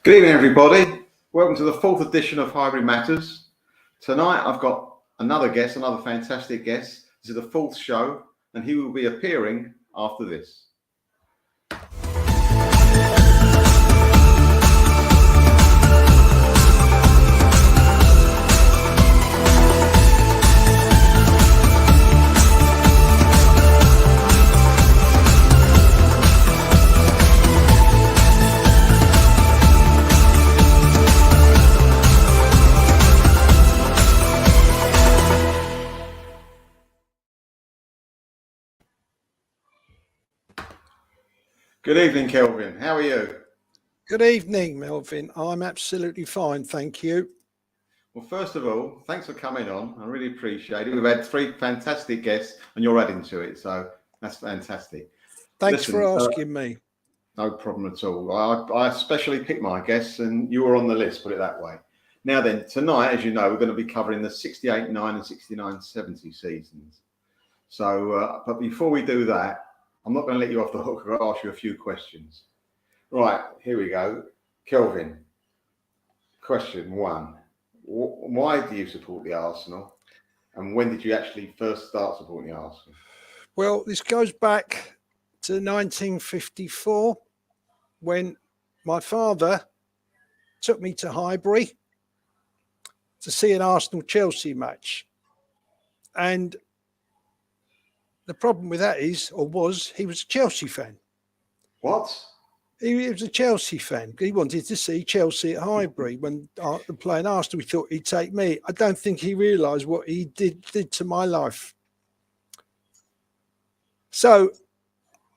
Good evening, everybody. Welcome to the fourth edition of Highbury Matters. Tonight, I've got another fantastic guest. This is the fourth show, and he will be appearing after this. Good evening, Kelvin. How are you? Good evening, Melvyn. I'm absolutely fine, thank you. Well, first of all, thanks for coming on. I really appreciate it. We've had three fantastic guests, and you're adding to it, so that's fantastic. Thanks for asking me. No problem at all. I especially picked my guests, and you were on the list, put it that way. Now then, tonight, as you know, we're going to be covering the 68-9 and 69-70 seasons. So, but before we do that, I'm not going to let you off the hook. I'll ask you a few questions. Right, here we go. Kelvin, question one. Why do you support the Arsenal? And when did you actually first start supporting the Arsenal? Well, this goes back to 1954 when my father took me to Highbury to see an Arsenal-Chelsea match. And the problem with that is, or was, he was a Chelsea fan. What? He was a Chelsea fan. He wanted to see Chelsea at Highbury when playing Arsenal. He thought he'd take me. I don't think he realised what he did to my life. So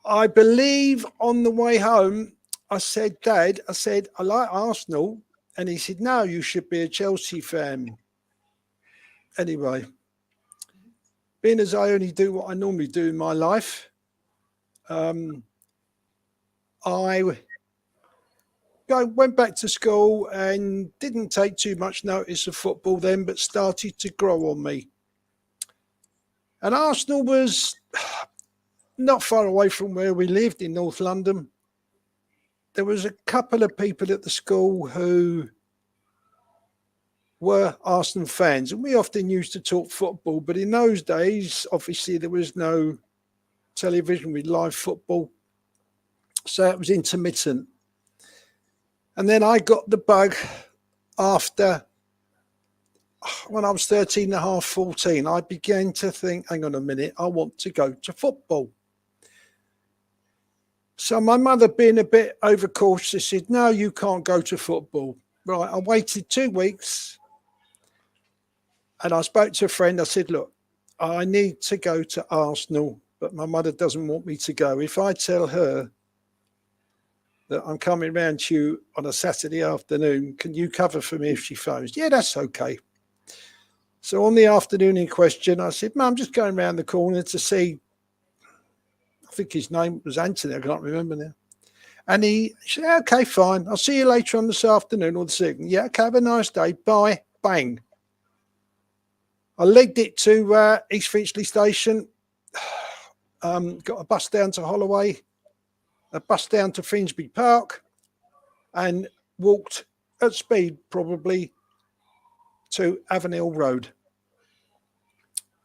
I believe on the way home, I said, Dad, I like Arsenal. And he said, no, you should be a Chelsea fan. Anyway, being as I only do what I normally do in my life, I went back to school and didn't take too much notice of football then, but started to grow on me. And Arsenal was not far away from where we lived in North London. There was a couple of people at the school who were Arsenal fans, and we often used to talk football, but in those days, obviously there was no television with live football, so it was intermittent. And then I got the bug after, when I was 13 and a half, 14, I began to think, hang on a minute, I want to go to football. So my mother, being a bit overcautious, said, no, you can't go to football. Right, I waited 2 weeks and I spoke to a friend. I said, look, I need to go to Arsenal, but my mother doesn't want me to go. If I tell her that I'm coming round to you on a Saturday afternoon, can you cover for me if she phones? Yeah, that's okay. So on the afternoon in question, I said, Mum, I'm just going round the corner to see, I think his name was Anthony, I can't remember now. And he said, okay, fine. I'll see you later on this afternoon or this evening. Yeah, okay, have a nice day. Bye. Bang. I legged it to East Finchley Station, got a bus down to Holloway, a bus down to Finsbury Park, and walked at speed probably to Avenel Road.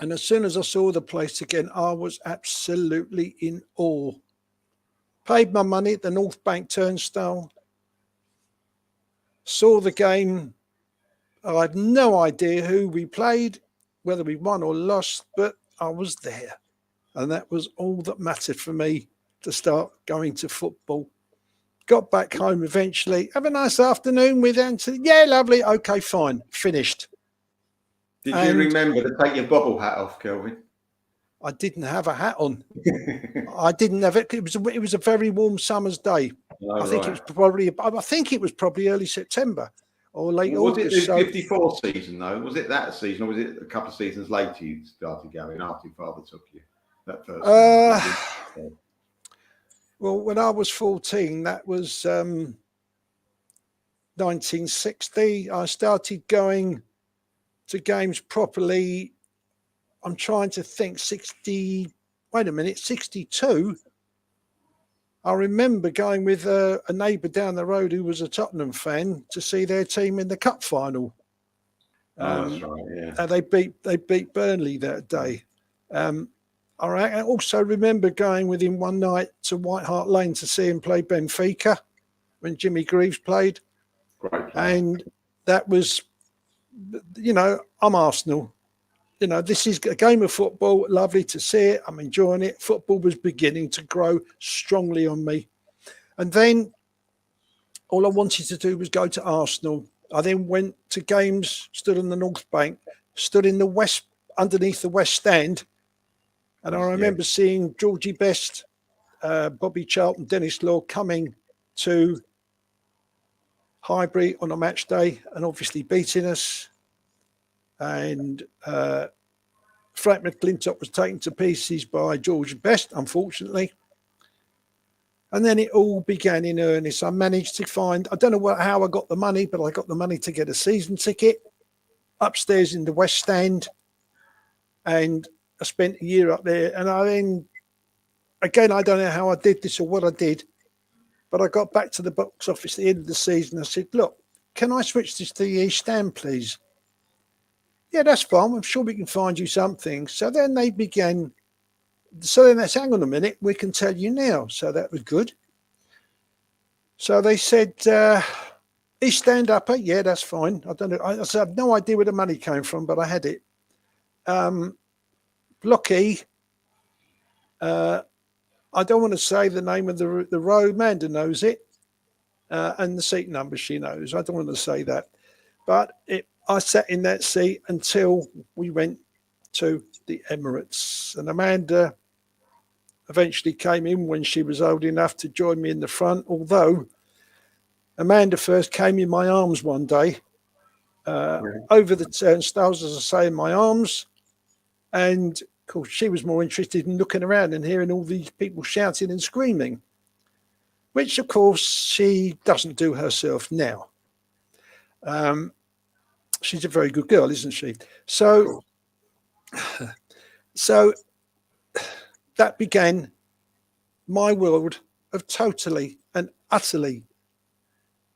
And as soon as I saw the place again, I was absolutely in awe. Paid my money at the North Bank turnstile, saw the game. I had no idea who we played, whether we won or lost, but I was there. And that was all that mattered for me to start going to football. Got back home eventually. Have a nice afternoon with Anthony. Yeah, lovely. Okay, fine. Finished. Did you remember to take your bobble hat off, Kelvin? I didn't have a hat on. I didn't have it. It was a very warm summer's day. Oh, I think it was probably early September or late August. Was it the 54 season though? Was it that season, or was it a couple of seasons later you started going after your father took you? That first season? Well, when I was 14, that was 1960. I started going to games properly. I'm trying to think, 62. I remember going with a neighbour down the road who was a Tottenham fan to see their team in the cup final. Oh, that's right. Yeah. And they beat Burnley that day. I also remember going with him one night to White Hart Lane to see him play Benfica when Jimmy Greaves played. Great player. And that was, I'm Arsenal. This is a game of football. Lovely to see it. I'm enjoying it. Football was beginning to grow strongly on me. And then all I wanted to do was go to Arsenal. I then went to games, stood on the North Bank, stood in the West, underneath the West Stand. And I remember seeing Georgie Best, Bobby Charlton, Dennis Law coming to Highbury on a match day and obviously beating us. And Frank McClintock was taken to pieces by George Best, unfortunately. And then it all began in earnest. I managed to find, I don't know how I got the money, but I got the money to get a season ticket upstairs in the West Stand. And I spent a year up there. And I then, again, I don't know how I did this or what I did, but I got back to the box office at the end of the season. I said, look, can I switch this to the East Stand, please? Yeah, that's fine. I'm sure we can find you something. So then they began. So then they said, hang on a minute, we can tell you now. So that was good. So they said, East Stand upper. Yeah, that's fine. I don't know. I said, I have no idea where the money came from, but I had it. Block E. I don't want to say the name of the road. Amanda knows it. And the seat number she knows. I don't want to say that. But I sat in that seat until we went to the Emirates. And Amanda eventually came in when she was old enough to join me in the front, although Amanda first came in my arms one day, over the turnstiles, as I say, in my arms. And, of course, she was more interested in looking around and hearing all these people shouting and screaming, which, of course, she doesn't do herself now. She's a very good girl, isn't she? So that began my world of totally and utterly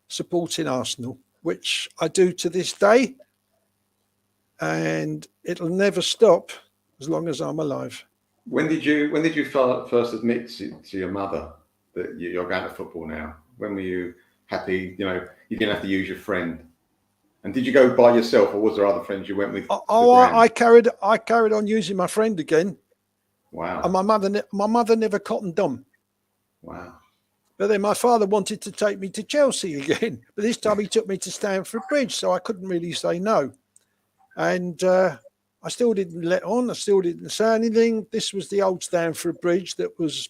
supporting Arsenal, which I do to this day, and it'll never stop as long as I'm alive. When did you first admit to your mother that you're going to football now? When were you happy? You didn't have to use your friend. And did you go by yourself, or was there other friends you went with? I carried on using my friend again. Wow. And my mother never cottoned on. Wow. But then my father wanted to take me to Chelsea again. But this time he took me to Stamford Bridge, so I couldn't really say no. And I still didn't let on. I still didn't say anything. This was the old Stamford Bridge that was,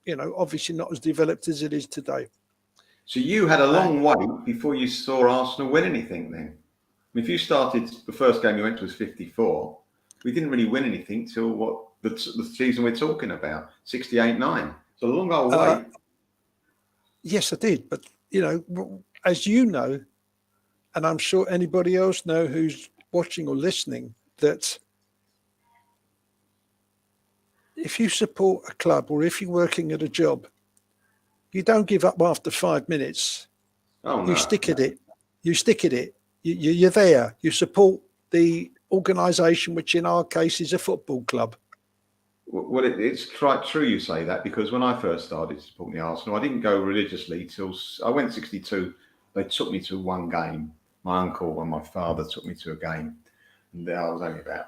obviously not as developed as it is today. So you had a long wait before you saw Arsenal win anything then? I mean, if you started, the first game you went to was 54, we didn't really win anything till the season we're talking about, 68-9. It's a long old wait. Yes, I did. But, as you know, and I'm sure anybody else know who's watching or listening, that if you support a club or if you're working at a job, you don't give up after 5 minutes. Oh, no. You stick at it. You stick at it. You're there. You support the organisation, which in our case is a football club. Well, it's quite true you say that, because when I first started supporting the Arsenal, I didn't go religiously till I went 62. They took me to one game. My uncle and my father took me to a game. And I was only about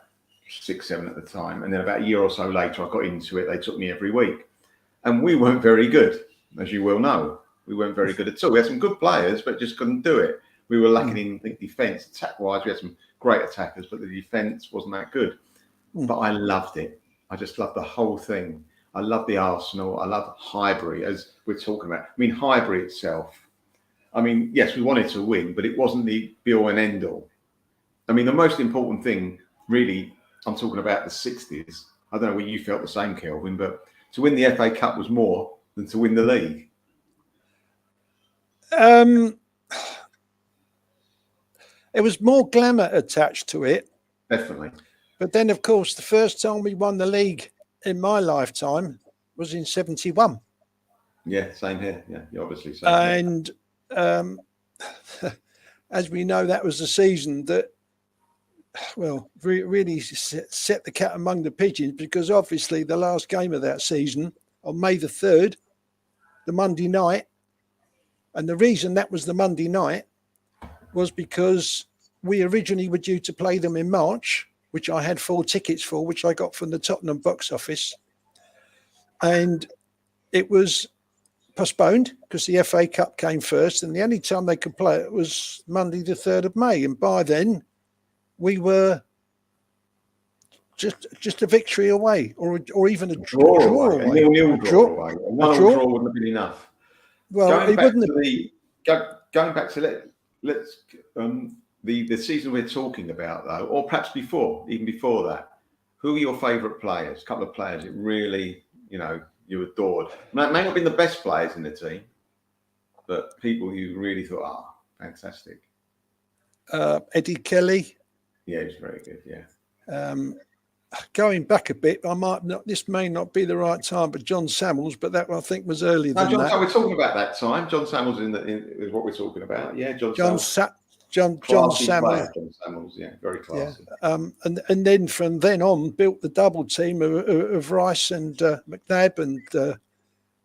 6, 7 at the time. And then about a year or so later, I got into it. They took me every week. And we weren't very good, as you will know. We weren't very good at all. We had some good players, but just couldn't do it. We were lacking in defence. Attack-wise, we had some great attackers, but the defence wasn't that good. But I loved it. I just loved the whole thing. I loved the Arsenal. I loved Highbury, as we're talking about. I mean, Highbury itself. I mean, yes, we wanted to win, but it wasn't the be-all and end-all. I mean, the most important thing, really, I'm talking about the 60s. I don't know whether you felt the same, Kelvin, but to win the FA Cup was more than to win the league. It was more glamour attached to it. Definitely. But then, of course, the first time we won the league in my lifetime was in 71. Yeah, same here. Yeah, you obviously same here. And as we know, that was the season that, well, really set the cat among the pigeons, because obviously the last game of that season on May the 3rd, the Monday night, and the reason that was the Monday night was because we originally were due to play them in March, which I had 4 tickets for, which I got from the Tottenham box office. And it was postponed because the FA Cup came first, and the only time they could play it was Monday the 3rd of May. And by then we were just a victory away, or even a draw away. A nil-nil draw away. A 1-1 draw wouldn't have been enough. Well, going back to the season we're talking about, though, or perhaps even before that, who are your favourite players? A couple of players that really, you adored. May not have been the best players in the team, but people you really thought, fantastic. Eddie Kelly. Yeah, he was very good. Yeah. Going back a bit, this may not be the right time, but John Samuels, but that I think was earlier than that. We're talking about that time. John Samuels is what we're talking about. Yeah, John Samuels. John Samuels, yeah, very classy. Yeah. And then from then on, built the double team of Rice and McNabb and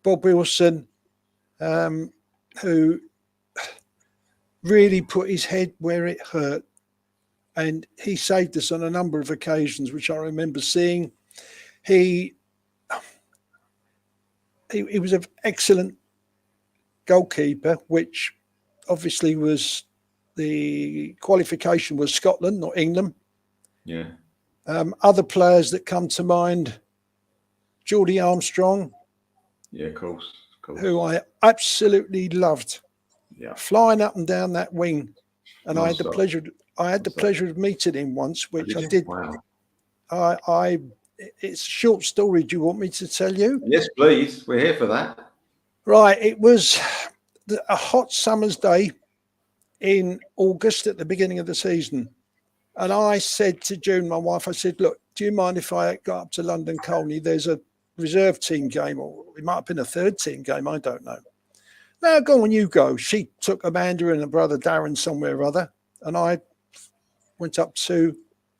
Bob Wilson, who really put his head where it hurt. And he saved us on a number of occasions, which I remember seeing. He was an excellent goalkeeper, which obviously was the qualification was Scotland, not England. Yeah. Other players that come to mind, Geordie Armstrong. Yeah, of course. Who I absolutely loved. Yeah. Flying up and down that wing. And I had the pleasure of meeting him once, which I did. Wow. It's a short story. Do you want me to tell you? Yes, please. We're here for that. Right. It was a hot summer's day in August at the beginning of the season. And I said to June, my wife, I said, look, do you mind if I go up to London Colney? There's a reserve team game, or it might have been a third team game. I don't know. No, go on, you go. She took Amanda and her brother Darren somewhere or other. And I went up to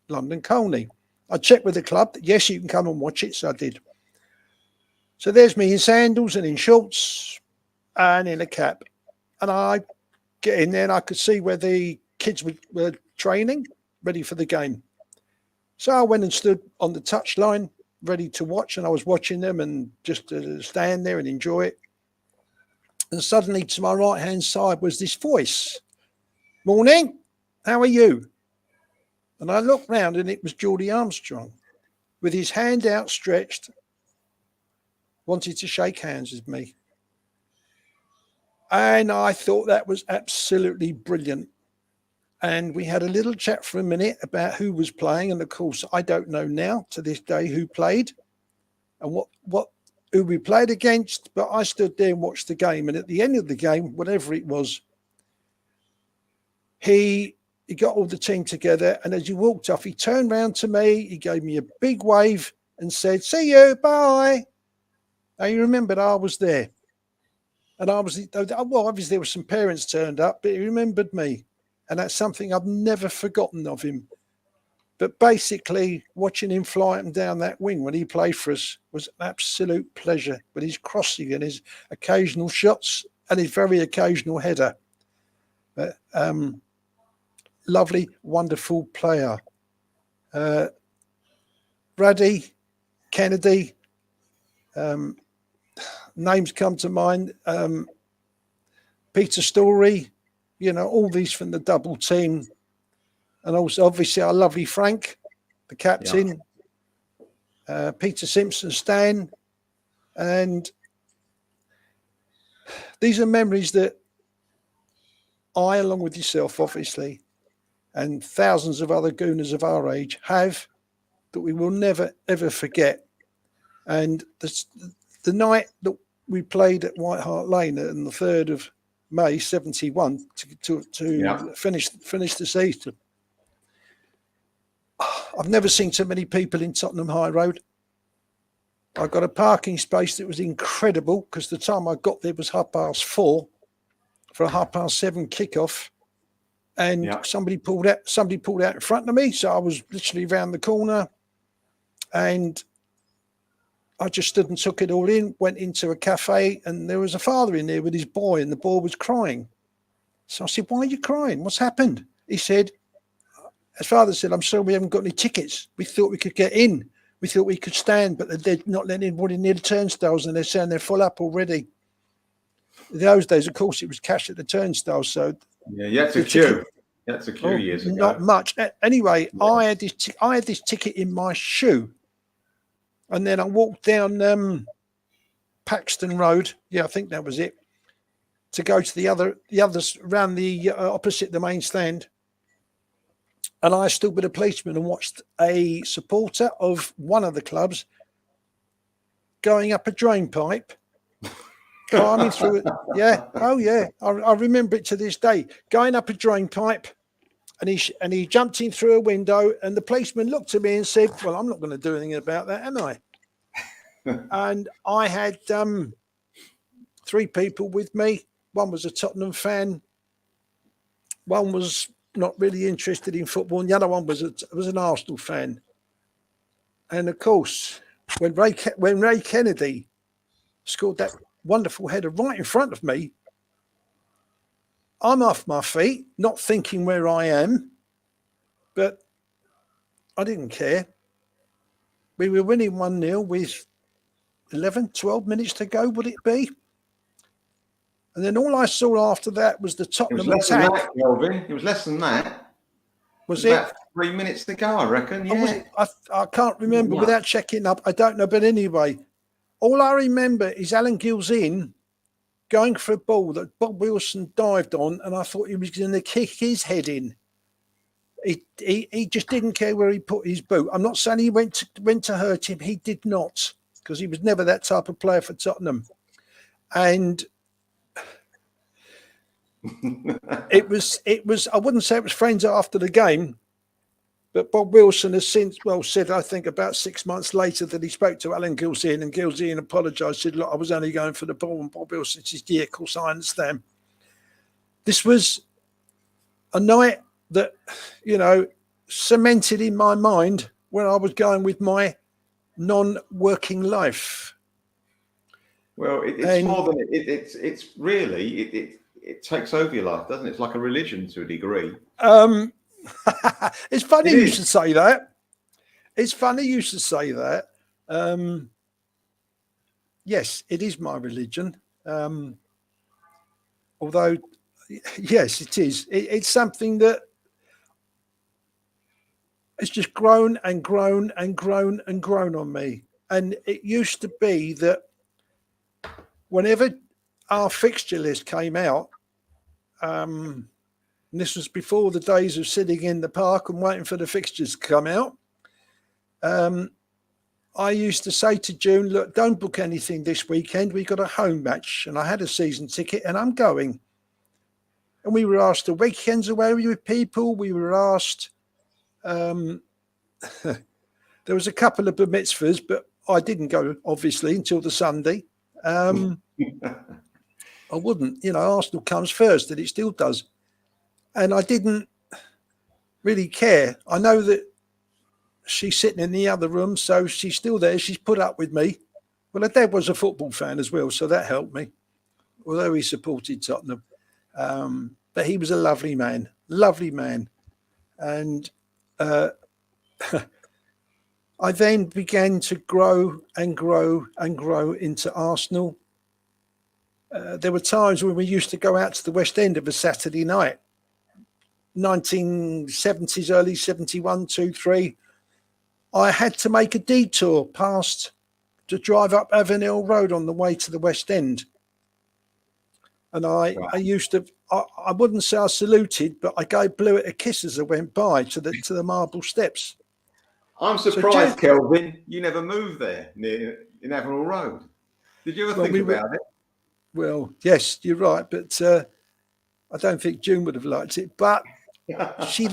London Colney. I checked with the club that, yes, you can come and watch it. So I did. So there's me in sandals and in shorts and in a cap. And I get in there and I could see where the kids were training, ready for the game. So I went and stood on the touchline, ready to watch. And I was watching them and just to stand there and enjoy it. And suddenly to my right-hand side was this voice. Morning. How are you? And I looked round and it was Geordie Armstrong with his hand outstretched, wanted to shake hands with me. And I thought that was absolutely brilliant. And we had a little chat for a minute about who was playing. And of course, I don't know now to this day who played and who we played against. But I stood there and watched the game. And at the end of the game, whatever it was, he got all the team together, and as he walked off, he turned round to me, he gave me a big wave and said, see you, bye. Now, you remembered I was there. And obviously there were some parents turned up, but he remembered me. And that's something I've never forgotten of him. But basically, watching him fly up and down that wing when he played for us was an absolute pleasure, with his crossing and his occasional shots and his very occasional header. But, lovely, wonderful player. Brady, Kennedy, names come to mind. Peter Story, all these from the double team. And also, obviously, our lovely Frank, the captain. Yeah. Peter Simpson, Stan. And these are memories that I, along with yourself, obviously, and thousands of other Gooners of our age have, that we will never, ever forget. And the night that we played at White Hart Lane on the 3rd of May, 71, to finish the season, I've never seen so many people in Tottenham High Road. I got a parking space that was incredible because the time I got there was 4:30 for a 7:30 kickoff, and somebody pulled out in front of me, so I was literally around the corner, and I just stood and took it all in. Went into a cafe, and there was a father in there with his boy, and the boy was crying. So I said, "Why are you crying? What's happened?" He said, his father said, "I'm sorry, we haven't got any tickets. We thought we could get in. We thought we could stand, but they're not letting anybody near the turnstiles, and they're saying they're full up already." In those days, of course, it was cash at the turnstiles. So you had to queue. That's a few years ago. Not much. Anyway, I had this ticket in my shoe, and then I walked down Paxton Road. Yeah, I think that was it. To go to the others around the opposite the main stand. And I stood with a policeman and watched a supporter of one of the clubs going up a drain pipe, climbing through it. Yeah. Oh, yeah. I remember it to this day. Going up a drain pipe, and he jumped in through a window, and the policeman looked at me and said, "Well, I'm not going to do anything about that, am I?" And I had 3 people with me. One was a Tottenham fan. One was not really interested in football, and the other one was an Arsenal fan. And of course, when Ray Kennedy scored that wonderful header right in front of me, I'm off my feet, not thinking where I am, but I didn't care. We were winning 1-0 with 11, 12 minutes to go, would it be? And then all I saw after that was the Tottenham attack. It was less than that. Was it? About 3 minutes to go, I reckon. Yeah. I can't remember without checking up. I don't know. But anyway, all I remember is Alan Gilzean going for a ball that Bob Wilson dived on, and I thought he was going to kick his head in. He just didn't care where he put his boot. I'm not saying he went to hurt him. He did not, because he was never that type of player for Tottenham. And it was I wouldn't say it was friends after the game, but Bob Wilson has since said, I think about 6 months later, that he spoke to Alan Gilzean, and Gilzean apologised, said, "Look, I was only going for the ball." And Bob Wilson said, "Yeah, of course, I understand." This was a night that, cemented in my mind where I was going with my non-working life. Well, it's more than it's really it takes over your life, doesn't it? It's like a religion to a degree. It's funny you should say that. It's funny you should say that. Yes, it is my religion. Although, yes, it is. It's something that it's just grown and grown and grown and grown on me. And it used to be that whenever our fixture list came out, and this was before the days of sitting in the park and waiting for the fixtures to come out, I used to say to June, "Look, don't book anything this weekend. We got a home match." And I had a season ticket and I'm going. And we were asked the weekends away with people. We were asked, there was a couple of bar mitzvahs, but I didn't go, obviously, until the Sunday. I wouldn't, Arsenal comes first, and it still does. And I didn't really care. I know that she's sitting in the other room, so she's still there. She's put up with me. Well, her dad was a football fan as well, so that helped me, although he supported Tottenham. But he was a lovely man. And I then began to grow and grow and grow into Arsenal. There were times when we used to go out to the West End of a Saturday night, 1970s, early 71, 2, 3. I had to make a detour to drive up Avenel Road on the way to the West End. And I used to, I wouldn't say I saluted, but I blew it a kiss as I went by to the marble steps. I'm surprised, Kelvin, you never moved there in Avenel Road. Did you ever think about it? Well, yes, you're right, but I don't think June would have liked it. But she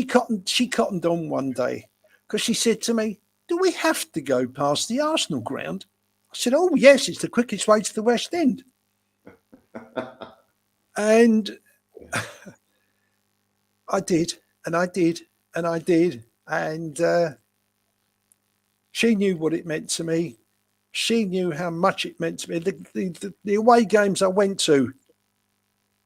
cottoned on one day, because she said to me, do we have to go past the Arsenal ground? I said, oh, yes, it's the quickest way to the West End. And I did, and I did, and I did. And she knew what it meant to me. She knew how much it meant to me. The away games I went to,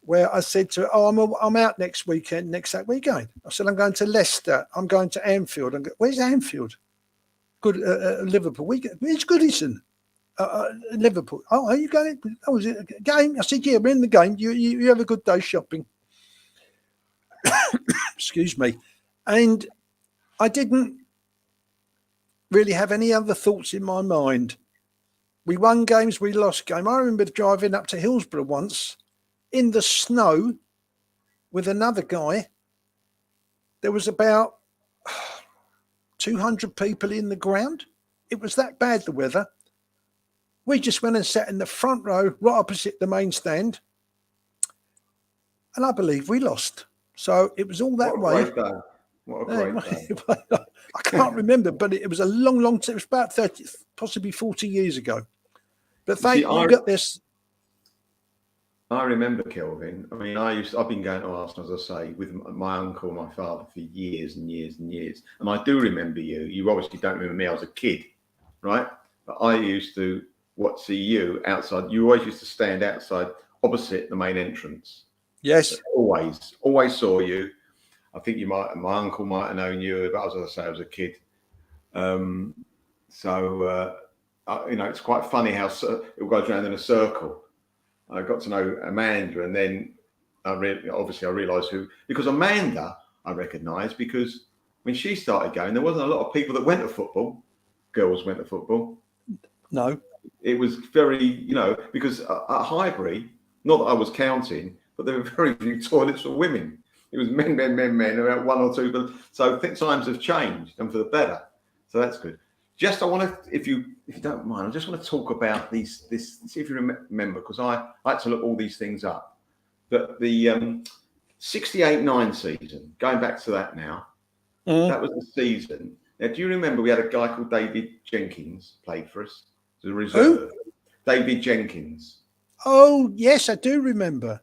where I said to her, oh, I'm out next weekend, that weekend. I said, I'm going to Leicester. I'm going to Anfield. Where's Anfield? Good, Liverpool. Where's Goodison? Liverpool. Oh, are you going? Oh, was it a game? I said, yeah, we're in the game. You have a good day shopping. Excuse me. And I didn't really have any other thoughts in my mind. We won games, we lost games. I remember driving up to Hillsborough once in the snow with another guy. There was about 200 people in the ground. It was that bad, the weather. We just went and sat in the front row, right opposite the main stand. And I believe we lost. So it was all that way. What a great day. I can't remember, but it was a long time. It was about 30, possibly 40 years ago. But you got this. I remember, Kelvin. I mean, I've been going to Arsenal, as I say, with my uncle and my father for years and years and years. And I do remember you. You obviously don't remember me. I was a kid, right? But I used to see you outside. You always used to stand outside opposite the main entrance. Yes. Always saw you. I think my uncle might have known you, but as I say, I was a kid. It's quite funny how it goes around in a circle. I got to know Amanda, and then I realised who, because Amanda I recognised, because when she started going, there wasn't a lot of people that went to football. Girls went to football. No. It was very, because at Highbury, not that I was counting, but there were very few toilets for women. It was men, about one or two. But so I think times have changed, and for the better. So that's good. Just I want to, if you don't mind, I just want to talk about this. See if you remember, because I had to look all these things up. But the 68-9 season, going back to that now, that was the season. Now, do you remember we had a guy called David Jenkins played for us as a reserve? Who? David Jenkins. Oh yes, I do remember.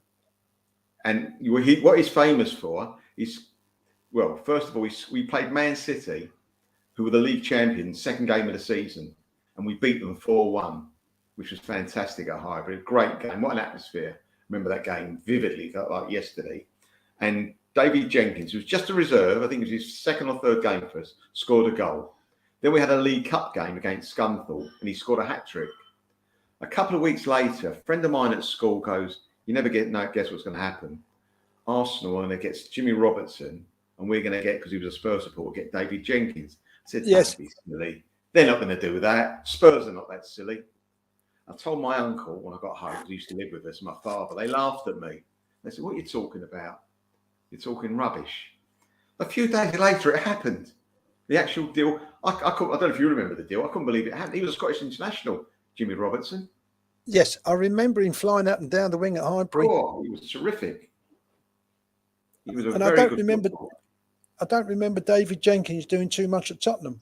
And what he's famous for is, well, first of all, we played Man City, who were the league champions, second game of the season, and we beat them 4-1, which was fantastic at Highbury. Great game. What an atmosphere. Remember that game vividly, like yesterday. And David Jenkins, who was just a reserve, I think it was his second or third game for us, scored a goal. Then we had a League Cup game against Scunthorpe, and he scored a hat-trick. A couple of weeks later, a friend of mine at school goes, you never guess what's going to happen. Arsenal are going to get Jimmy Robertson, and we're going to get, because he was a Spurs supporter, get David Jenkins. I said, yes. Don't be silly. They're not going to do that. Spurs are not that silly. I told my uncle when I got home, because he used to live with us, my father, they laughed at me. They said, what are you talking about? You're talking rubbish. A few days later, it happened. The actual deal, I don't know if you remember the deal. I couldn't believe it happened. He was a Scottish international, Jimmy Robertson. Yes, I remember him flying up and down the wing at Highbury. Oh, he was terrific. He was I don't remember David Jenkins doing too much at Tottenham.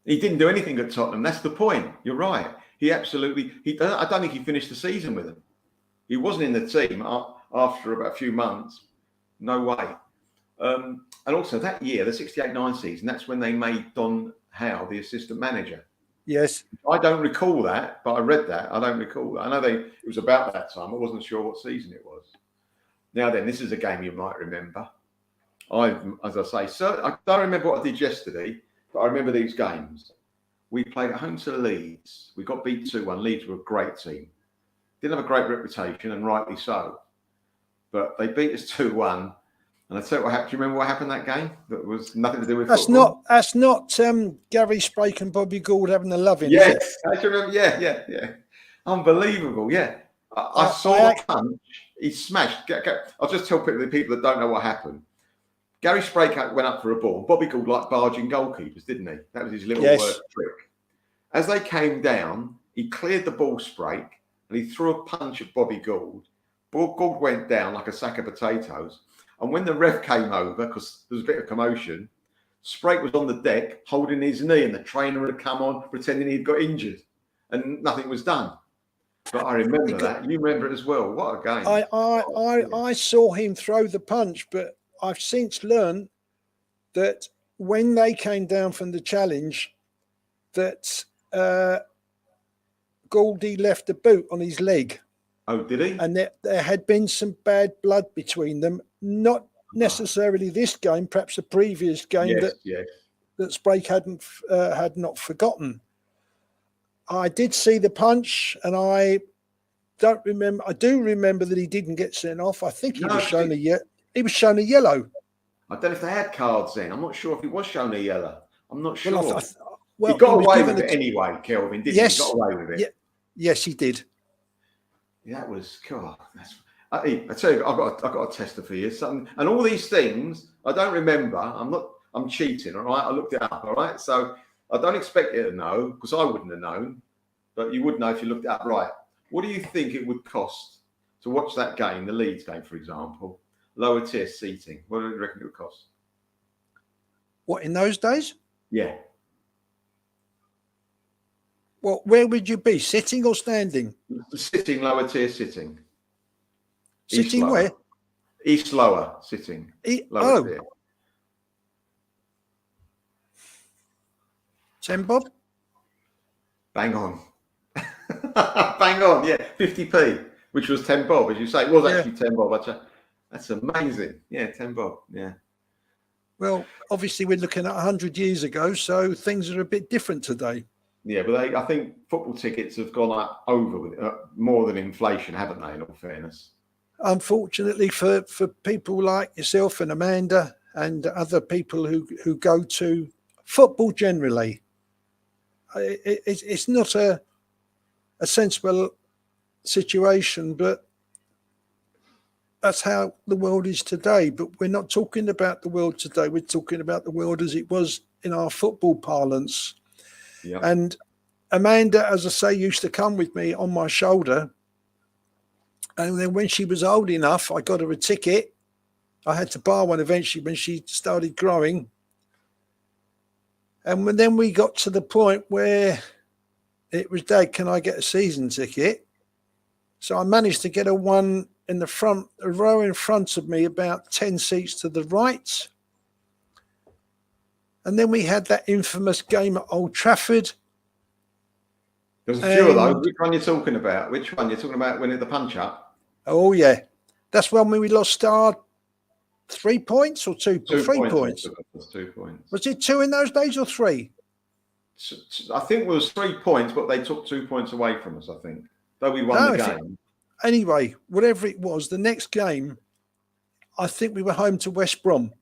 He didn't do anything at Tottenham. That's the point. You're right. I don't think he finished the season with them. He wasn't in the team after about a few months. No way. And also that year, the 68-9 season, that's when they made Don Howe the assistant manager. Yes. I don't recall that, but I read that. I don't recall that. I know it was about that time. I wasn't sure what season it was. Now then, this is a game you might remember. As I say, I don't remember what I did yesterday, but I remember these games. We played at home to Leeds. We got beat 2-1. Leeds were a great team. Didn't have a great reputation, and rightly so. But they beat us 2-1. And I tell you what happened. Do you remember what happened that game? That was nothing to do with football. That's not Gary Sprake and Bobby Gould having a loving. Yes, I remember. Yeah. Unbelievable. Yeah. I saw the punch. He smashed. I'll just tell the people that don't know what happened. Gary Sprake went up for a ball. Bobby Gould liked barging goalkeepers, didn't he? That was his little worst trick. As they came down, he cleared the ball Sprake and he threw a punch at Bobby Gould. Gould went down like a sack of potatoes. And when the ref came over, because there was a bit of commotion, Sprake was on the deck holding his knee, and the trainer had come on pretending he'd got injured, and nothing was done. But I remember that. You remember it as well. What a game! I saw him throw the punch, but I've since learned that when they came down from the challenge, that Goldie left a boot on his leg. Oh, did he? And there had been some bad blood between them. Not necessarily this game, perhaps a previous game that Sprake had not forgotten. I did see the punch, and I don't remember. I do remember that he didn't get sent off. I think he was shown a yellow. I don't know if they had cards then. I'm not sure if he was shown a yellow. I'm not sure. Well, he got away with it anyway, Kelvin, didn't he? Yes, he got away with it. Yes, he did. Yeah, that was God. I tell you, I've got a tester for you. And all these things I don't remember. I'm cheating. All right, I looked it up. All right, so I don't expect you to know, because I wouldn't have known, but you would know if you looked it up. Right. What do you think it would cost to watch that game, the Leeds game, for example, lower tier seating? What do you reckon it would cost? What, in those days? Yeah. Well, where would you be, sitting or standing? Sitting, lower tier sitting. Sitting where? East lower, sitting. Lower tier. 10 bob? Bang on. Bang on, yeah. 50p, which was 10 bob, as you say. It was actually 10 bob. That's amazing. Yeah, 10 bob, yeah. Well, obviously we're looking at 100 years ago, so things are a bit different today. Yeah, but I think football tickets have gone up over with more than inflation, haven't they, in all fairness? Unfortunately for people like yourself and Amanda and other people who go to football generally, it's not a sensible situation, but that's how the world is today. But we're not talking about the world today. We're talking about the world as it was in our football parlance. Yeah. And Amanda, as I say, used to come with me on my shoulder. And then when she was old enough, I got her a ticket. I had to buy one eventually when she started growing. And then we got to the point where it was, Dad, can I get a season ticket? So I managed to get her one in the front, a row in front of me, about 10 seats to the right. And then we had that infamous game at Old Trafford. There's a few of those. Which one are you talking about? Which one? You're talking about winning the punch-up? Oh, yeah. That's when we lost our 3 points or 3 points. 2 points. Was it 2 in those days or 3? I think it was 3 points, but they took 2 points away from us, I think. Though we won the game. Anyway, whatever it was, the next game, I think we were home to West Brom.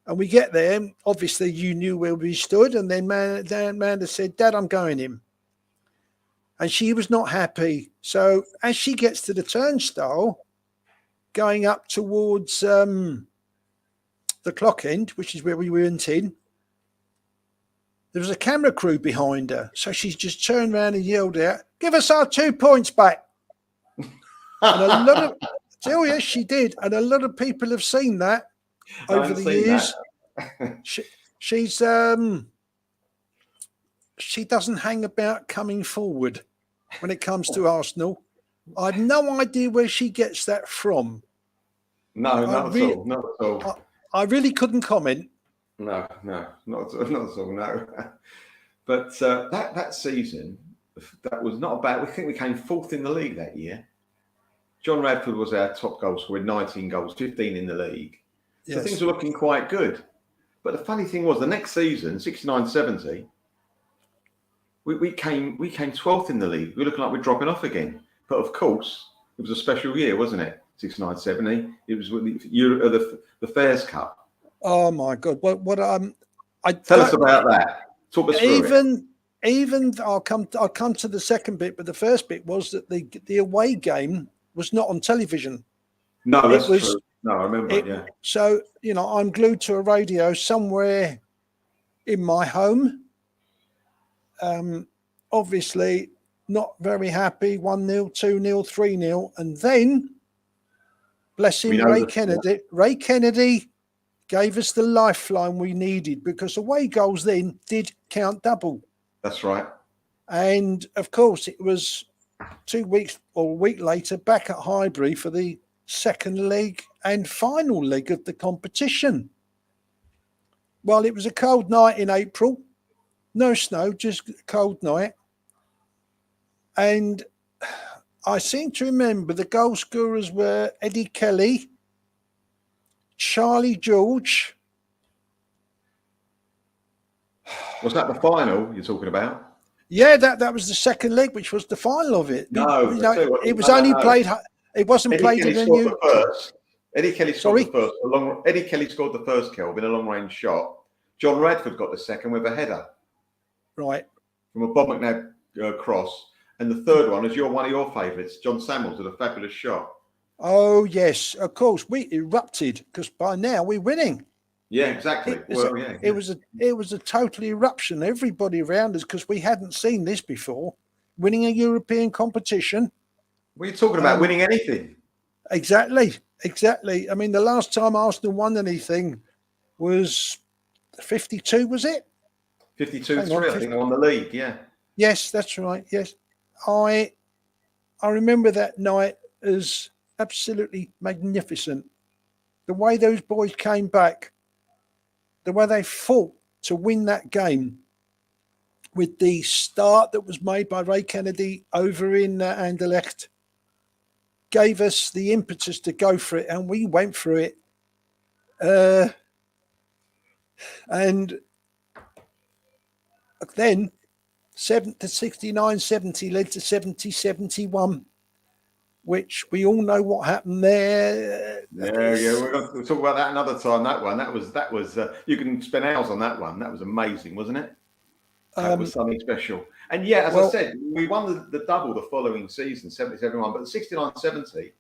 And we get there, obviously you knew where we stood, and then Amanda said, Dad, I'm going in. And she was not happy. So as she gets to the turnstile, going up towards the clock end, which is where we went in, there was a camera crew behind her. So she's just turned around and yelled out, give us our 2 points back. And a lot of, oh yes, she did. And a lot of people have seen that over the years. She doesn't hang about coming forward when it comes to Arsenal. I have no idea where she gets that from. No, not at all. I really couldn't comment. No, not at all. No. But that season, that was not bad. We think we came 4th in the league that year. John Radford was our top goal scorer, 19 goals, 15 in the league. So things were looking quite good. But the funny thing was, the next season, 69-70, we came 12th in the league. We were looking like we're dropping off again. But of course, it was a special year, wasn't it? 69-70. It was with the Fairs Cup. Oh my God! Tell us about that. Talk us through it. I'll come to the second bit, but the first bit was that the away game was not on television. No, that's true. No, I remember it, yeah. So, I'm glued to a radio somewhere in my home. Obviously, not very happy. 1-0, 2-0, 3-0. And then, bless him, Ray Kennedy gave us the lifeline we needed, because away goals then did count double. That's right. And of course, it was 2 weeks or a week later back at Highbury for the second leg and final leg of the competition. Well, it was a cold night in April. No snow, just a cold night. And I seem to remember the goal scorers were Eddie Kelly, Charlie George. Was that the final you're talking about? Yeah, that was the second leg, which was the final of it. No, it was only played. It wasn't Eddie played Kelly in the scored new. the first. Eddie Kelly scored Sorry? the first. Eddie Kelly scored the first, Kelvin, a long-range shot. John Radford got the second with a header. Right. From a Bob McNabb cross. And the third one is one of your favourites, John Samuels, with a fabulous shot. Oh, yes, of course. We erupted because by now we're winning. Yeah, exactly. It was a total eruption. Everybody around us, because we hadn't seen this before, winning a European competition. What are you talking about? Winning anything? Exactly. I mean, the last time Arsenal won anything was 52, was it? 52-3, I think they won the league, yeah. Yes, that's right. Yes. I remember that night as absolutely magnificent. The way those boys came back, the way they fought to win that game, with the start that was made by Ray Kennedy over in Anderlecht, gave us the impetus to go for it, and we went for it. And then 69-70 led to 70-71, which we all know what happened there. Yeah, we're going to talk about that another time. That was you can spend hours on that one. That was amazing, wasn't it? That was something special. And yeah, as I said, we won the double the following season, 70-71, but the 69-70,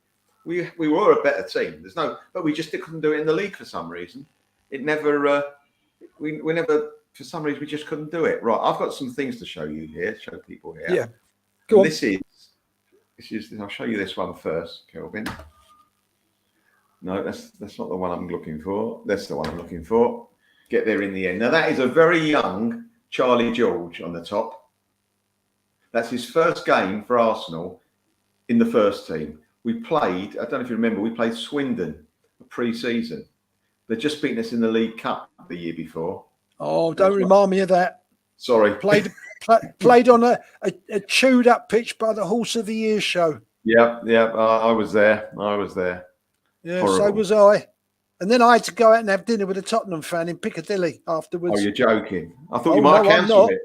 we were a better team. But we just couldn't do it in the league for some reason. It never, we never, for some reason, we just couldn't do it. Right, I've got some things to show you here, show people here. Yeah, go on. This is, I'll show you this one first, Kelvin. No, that's not the one I'm looking for. That's the one I'm looking for. Get there in the end. Now, that is a very young Charlie George on the top. That's his first game for Arsenal in the first team. We played, I don't know if you remember, we played Swindon pre-season. They'd just beaten us in the League Cup the year before. Oh, don't remind me of that. Sorry. Played on a chewed up pitch by the Horse of the Year show. Yeah, I was there. Yeah, Horrible. So was I. And then I had to go out and have dinner with a Tottenham fan in Piccadilly afterwards. Oh, you're joking. I thought you might have cancelled it.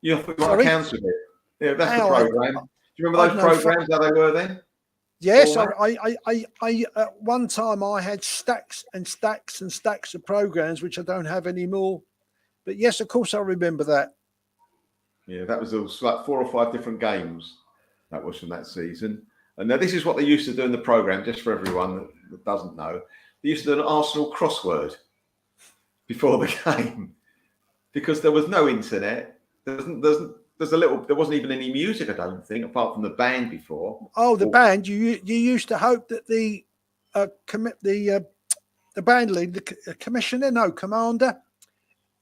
You might have cancelled it. Yeah, that's the programme. Do you remember those programmes, how they were then? Yes, I at one time I had stacks and stacks and stacks of programmes, which I don't have anymore. But yes, of course, I remember that. Yeah, that was like 4 or 5 different games. That was from that season. And now this is what they used to do in the programme, just for everyone that doesn't know. They used to do an Arsenal crossword before the game because there was no internet. There wasn't even any music, I don't think, apart from the band before. Oh, the band! You used to hope that the band lead, the commander,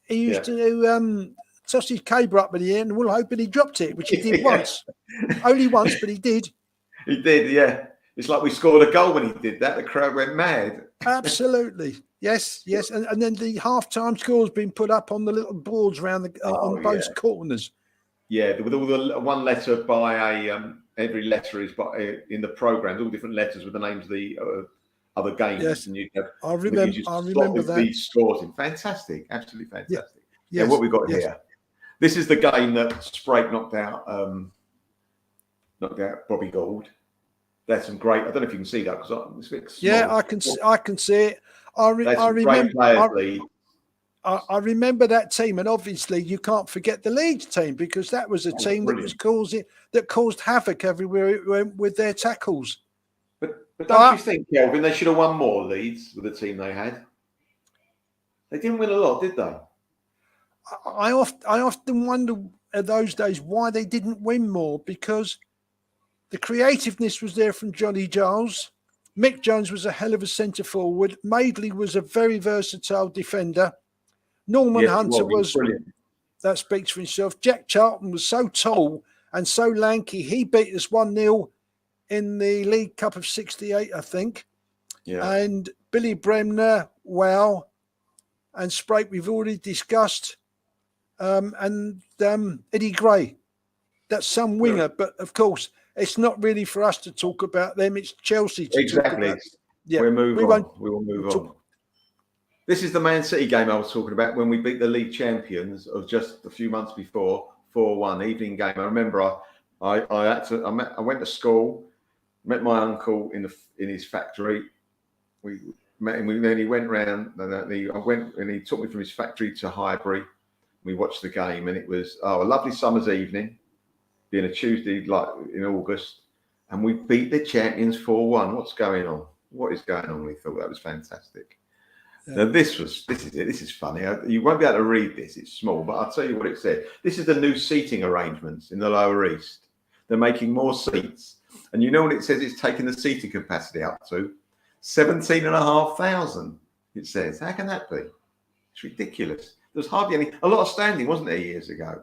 he used to toss his caber up in the air and we're hoping he dropped it, which he did once, only once, but he did. He did, yeah. It's like we scored a goal when he did that. The crowd went mad. Absolutely. Yes. And then the half-time score's been put up on the little boards around on both corners. Yeah, with all the one letter by every letter is by in the programmes, all different letters with the names of the other games. Yes. And you have, I remember that. These scores in. Fantastic. Absolutely fantastic. Yeah. Yes. What we got here. This is the game that Sprague knocked out Bobby Gould. That's some great. I don't know if you can see that because it's a bit small. Yeah, I can see it. I remember that team, and obviously you can't forget the Leeds team because that was a team that caused havoc everywhere it went with their tackles. But don't you think, Kelvin, they should have won more Leeds with the team they had? They didn't win a lot, did they? I often wonder at those days why they didn't win more, because the creativeness was there from Johnny Giles. Mick Jones was a hell of a centre forward. Madeley was a very versatile defender. Norman Yes, Hunter he was was, brilliant. that speaks for himself. Jack Charlton was so tall and so lanky. He beat us 1-0 in the League Cup of 68, I think. Yeah. And Billy Bremner, wow. And Sprake, we've already discussed. And Eddie Gray, that's some winger. But of course, it's not really for us to talk about them. It's Chelsea to talk about. Yeah, we will move on. This is the Man City game I was talking about when we beat the league champions of just a few months before, 4-1 evening game. I remember I went to school, met my uncle in his factory. We met him, and then he went round. I went and he took me from his factory to Highbury. We watched the game, and it was a lovely summer's evening, being a Tuesday like in August, and we beat the champions 4-1. What's going on? What is going on? We thought that was fantastic. Yeah. Now this is it. This is funny. You won't be able to read this. It's small, but I'll tell you what it said. This is the new seating arrangements in the Lower East. They're making more seats, and you know what it says? It's taking the seating capacity up to 17,500. It says. How can that be? It's ridiculous. There's hardly a lot of standing, wasn't there, years ago?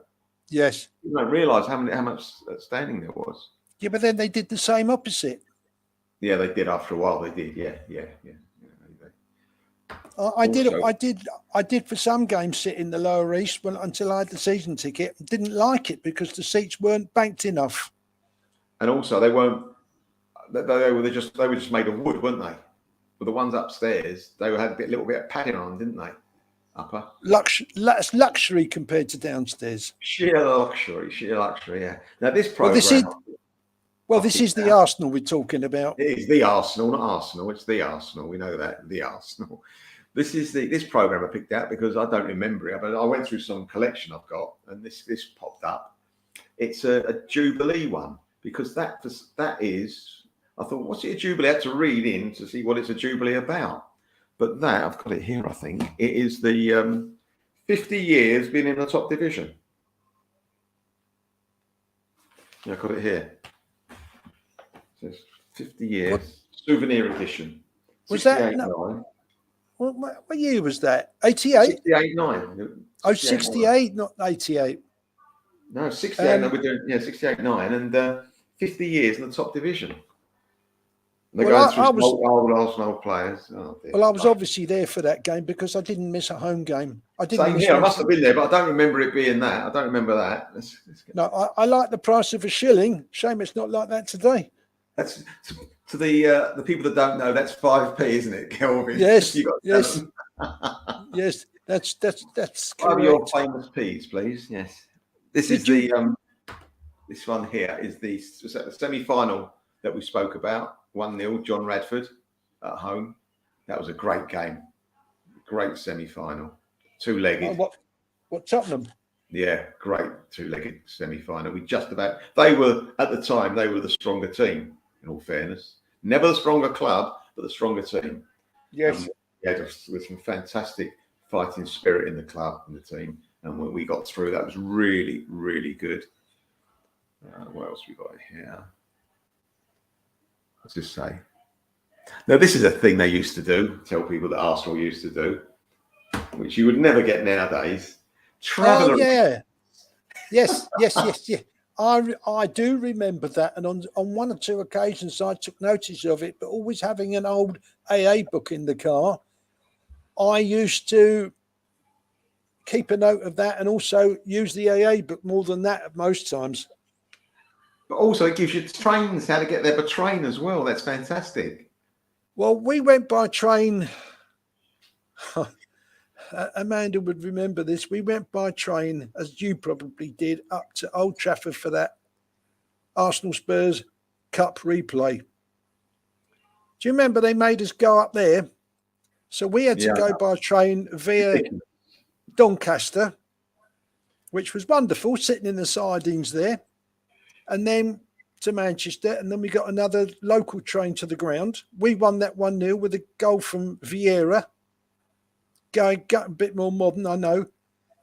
Yes. You don't realise how much standing there was. Yeah, but then they did the same opposite. Yeah, they did after a while. They did. Yeah. I did for some games sit in the Lower East until I had the season ticket. Didn't like it because the seats weren't banked enough. And also, they weren't. They were just made of wood, weren't they? But the ones upstairs, they had a little bit of padding on, didn't they? Upper Luxury compared to downstairs. Sheer luxury. Yeah. Now this program. This is the Arsenal we're talking about. It is the Arsenal, not Arsenal. It's the Arsenal. We know that, the Arsenal. This program I picked out because I don't remember it, but I went through some collection I've got, and this popped up. It's a Jubilee one because that is. I thought, what's it a Jubilee? I had to read in to see what it's a Jubilee about. But that I've got it here. I think it is the 50 years being in the top division. Yeah, I got it here. It says 50 years souvenir edition. Was that? No. What year was that? 88? 68-9. Oh, 68, not 88. No, 68. No, we're doing 68-9 and 50 years in the top division. They're going through old Arsenal players. Oh, I was obviously there for that game because I didn't miss a home game. Same here. I must have been there, but I don't remember it being that. I don't remember that. No, I like the price of a shilling. Shame it's not like that today. That's to the people that don't know. That's 5p, isn't it, Kelvin? Yes. Yes. Yes. That's correct. One of your famous P's, please. Yes. This is this one here is the semi-final that we spoke about. 1-0, John Radford at home. That was a great game. Great semi-final. Two-legged. What Tottenham? Yeah, great two-legged semi-final. They were, at the time, they were the stronger team, in all fairness. Never the stronger club, but the stronger team. Yes. With some fantastic fighting spirit in the club and the team. And when we got through, that was really, really good. What else we got here? Let's just say. Now, this is a thing they used to do, tell people that Arsenal used to do, which you would never get nowadays. Travel. Oh, yeah. Yes. I do remember that. And on one or two occasions, I took notice of it, but always having an old AA book in the car, I used to keep a note of that and also use the AA book more than that at most times. But also it gives you trains, how to get there by train as well. That's fantastic. Well, we went by train. Amanda would remember this. We went by train, as you probably did, up to Old Trafford for that Arsenal Spurs Cup replay. Do you remember they made us go up there? So we had to go by train via Doncaster, which was wonderful, sitting in the sardines there. And then to Manchester, and then we got another local train to the ground. We won that 1-0 with a goal from Vieira. Got a bit more modern, I know.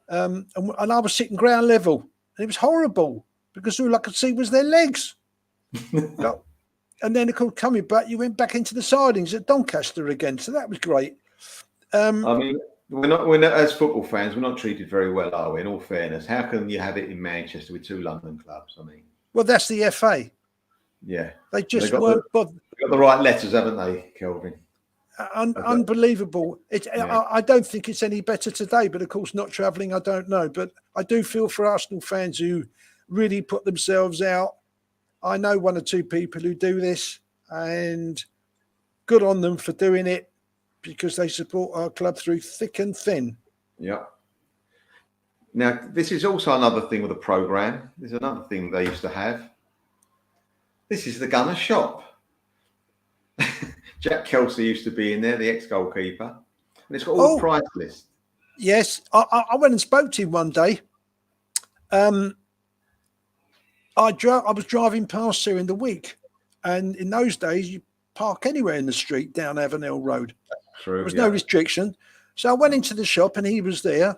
And I was sitting ground level. And it was horrible because all I could see was their legs. And then, of course, coming back, you went back into the sidings at Doncaster again. So that was great. I mean, we're not as football fans, we're not treated very well, are we? In all fairness, how can you have it in Manchester with 2 London clubs? I mean, well, that's the FA. yeah, They just got weren't bothered. They've got the right letters, haven't they, Kelvin? Unbelievable. I don't think it's any better today, but of course, not travelling, I don't know. But I do feel for Arsenal fans who really put themselves out. I know 1 or 2 people who do this, and good on them for doing it because they support our club through thick and thin. Yeah. Now, this is also another thing with the programme. There's another thing they used to have. This is the gunner shop. Jack Kelsey used to be in there, the ex-goalkeeper. And it's got all the price list. Yes. I went and spoke to him one day. I was driving past here in the week. And in those days, you park anywhere in the street down Avenel Road. True. There was no restriction. So I went into the shop and he was there.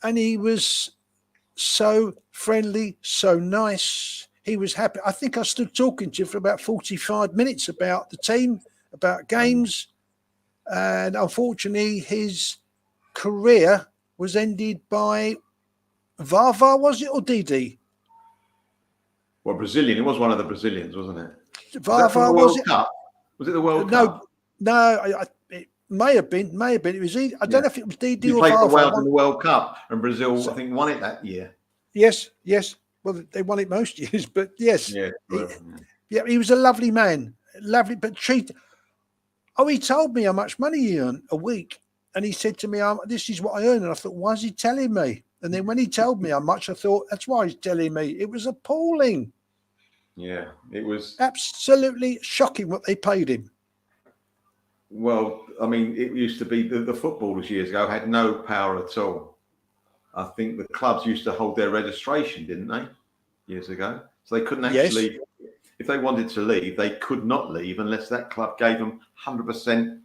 And he was so friendly, so nice. He was happy. I think I stood talking to him for about 45 minutes about the team, about games. And unfortunately, his career was ended by Vava, was it, or Didi? Well, Brazilian. It was one of the Brazilians, wasn't it? Vava, was it? Cup? Was it the World Cup? No, it may have been. It was. I don't know if it was Didi or Vava. He played for Vava. Wales in the World Cup, and Brazil, I think, won it that year. Yes. Well, they won it most years, but yes. Yeah. He was a lovely man. Lovely, but he told me how much money he earned a week. And he said to me, this is what I earn. And I thought, why is he telling me? And then when he told me how much, I thought, that's why he's telling me. It was appalling. Yeah, it was absolutely shocking what they paid him. Well, I mean, it used to be the footballers years ago had no power at all. I think the clubs used to hold their registration, didn't they, years ago? So they couldn't actually, if they wanted to leave, they could not leave unless that club gave them 100%,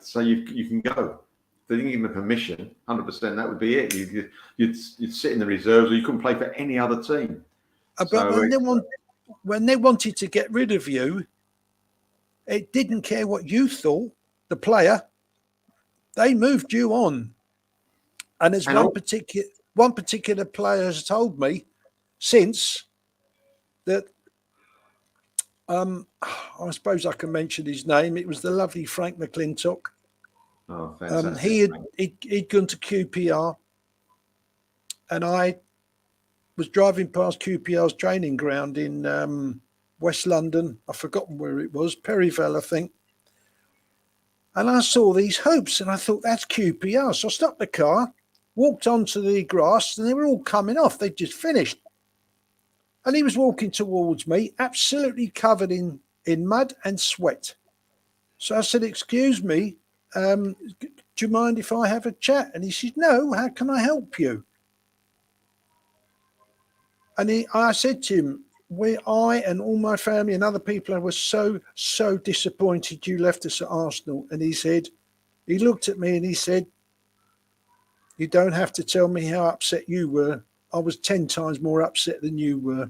so you can go. If they didn't give them permission, 100%, that would be it. You'd sit in the reserves, or you couldn't play for any other team. But when they wanted to get rid of you, it didn't care what you thought, the player. They moved you on. And as one particular player has told me since that, I suppose I can mention his name. It was the lovely Frank McClintock. Oh, fantastic. He'd gone to QPR, and I was driving past QPR's training ground in West London. I've forgotten where it was, Perivale, I think. And I saw these hoops, and I thought, that's QPR. So I stopped the car, walked onto the grass, and they were all coming off. They'd just finished. And he was walking towards me, absolutely covered in mud and sweat. So I said, excuse me, do you mind if I have a chat? And he said, no, how can I help you? And I said to him, I and all my family and other people were so disappointed you left us at Arsenal. And he looked at me and he said, you don't have to tell me how upset you were. I was 10 times more upset than you were.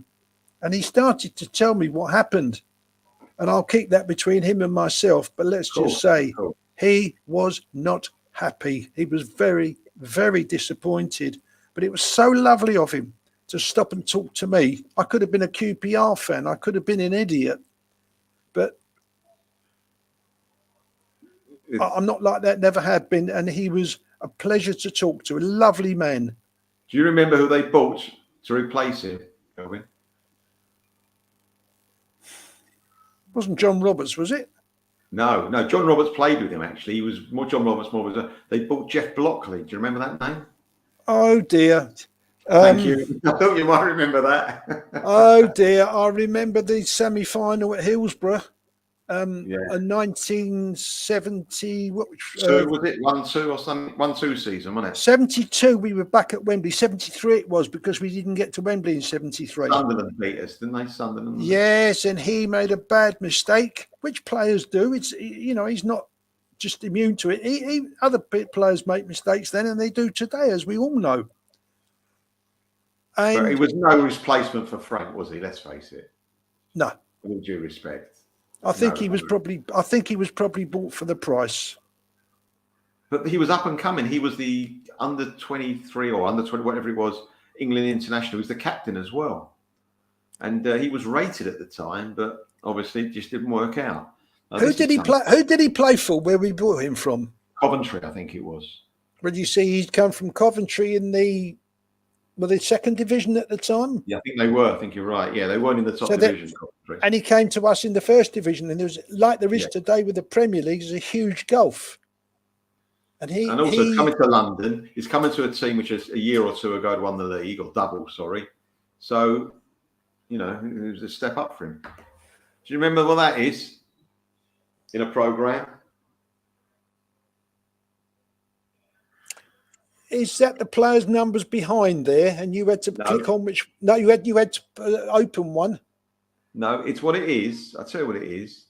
And he started to tell me what happened. And I'll keep that between him and myself. But let's just say he was not happy. He was very, very disappointed. But it was so lovely of him to stop and talk to me. I could have been a QPR fan. I could have been an idiot. But I'm not like that, never have been. And he was a pleasure to talk to, a lovely man. Do you remember who they bought to replace him, Kelvin? Wasn't John Roberts, was it? No. John Roberts played with him, actually. He was more John Roberts, they bought Jeff Blockley. Do you remember that name? Oh, dear. Thank you. I thought you might remember that. Oh, dear. I remember the semi-final at Hillsborough. In 1970, was it 1-2 or something? 1-2 season, wasn't it? 72, we were back at Wembley. 73 it was, because we didn't get to Wembley in 73. Sunderland beat us, didn't they? Sunderland. Yes, and he made a bad mistake, which players do. It's he's not just immune to it. Other players make mistakes then, and they do today, as we all know. But he was no replacement for Frank, was he? Let's face it. No. With all due respect. I think No, he was no. probably bought for the price. But he was up and coming. He was the under 23 or under 20, whatever it was, England international. He was the captain as well. And he was rated at the time, but obviously it just didn't work out. Who did he play? Who did he play for? Where we bought him from? Coventry, I think it was. When you see he'd come from Coventry in the second division at the time. Yeah, I think they were. I think you're right. Yeah, they weren't in the top division. Coventry. And he came to us in the first division, and there was like there is today with the Premier League, there's a huge gulf. And coming to London, he's coming to a team which is a year or two ago had won the league, or double, sorry. So, you know, it was a step up for him. Do you remember what that is in a programme? Is that the players' numbers behind there, and you had to click on which? No, you had to open one. No, it's what it is. I'll tell you what it is.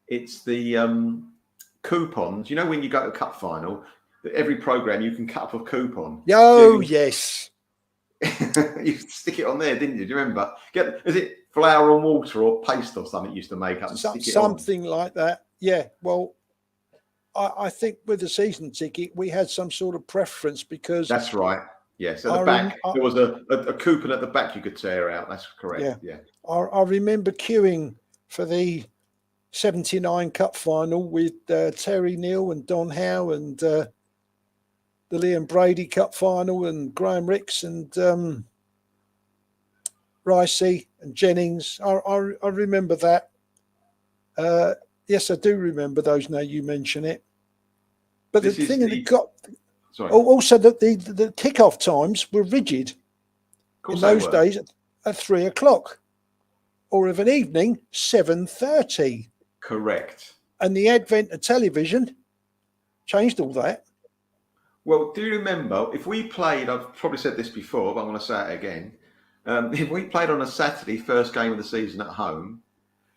It's the coupons. You know, when you go to a cup final, every programme you can cut up a coupon. Oh, yes. You stick it on there, didn't you? Do you remember? Is it flour and water or paste or something you used to make up and stick it on? Something like that. Yeah. Well, I think with the season ticket, we had some sort of preference because... That's right. Yes. At the back, there was a coupon at the back you could tear out. That's correct. Yeah. I remember queuing for the 79 Cup final with Terry Neal and Don Howe and the Liam Brady Cup final and Graham Ricks and Ricey and Jennings. I remember that. Yes, I do remember those now you mention it. But the thing that got... Sorry. Also, the kickoff times were rigid in those days at 3 o'clock, or of an evening 7:30. Correct. And the advent of television changed all that. Well, do you remember if we played? I've probably said this before, but I'm going to say it again. If we played on a Saturday, first game of the season at home,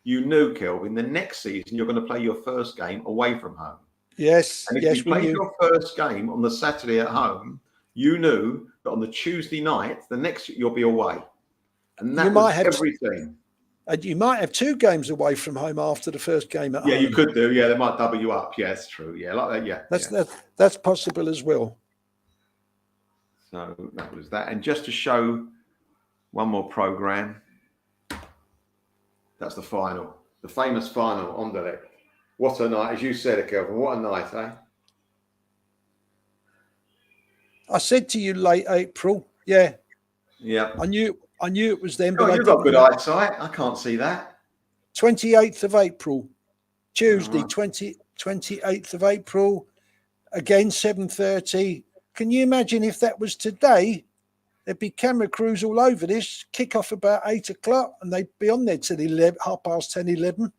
you knew, Kelvin, the next season you're going to play your first game away from home. Yes. And if you played your first game on the Saturday at home, you knew that on the Tuesday night, the next you'll be away. And that was everything. And you might have 2 games away from home after the first game at home. Yeah, you could do. Yeah, they might double you up. Yeah, that's true. Yeah, like that. Yeah. That's possible as well. So that was that. And just to show one more programme, that's the final. The famous final on the What a night, as you said, Kelvin. What a night, eh? I said to you late April. Yeah. Yeah. I knew it was then. But you've got good eyesight. I can't see that. 28th of April, Tuesday, 28th of April, again 7:30. Can you imagine if that was today? There'd be camera crews all over this. Kick off about 8 o'clock, and they'd be on there till 10:30, 11.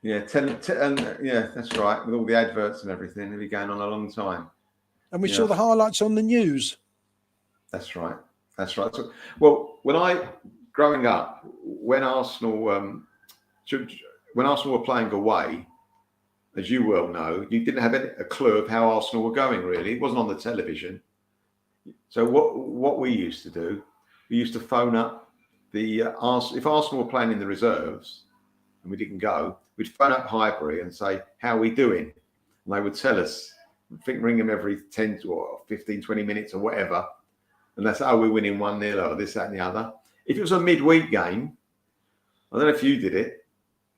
Yeah, 10, and yeah, that's right. With all the adverts and everything, it'll be going on a long time. And we saw the highlights on the news. That's right. That's right. So, well, growing up, when Arsenal were playing away, as you well know, you didn't have a clue of how Arsenal were going. Really, it wasn't on the television. So what we used to do, we used to phone up if Arsenal were playing in the reserves and we didn't go, we'd phone up Highbury and say, how are we doing? And they would tell us, I think ring them every 10 or 15, 20 minutes or whatever. And that's, we're winning 1-0 or this, that and the other. If it was a midweek game, I don't know if you did it,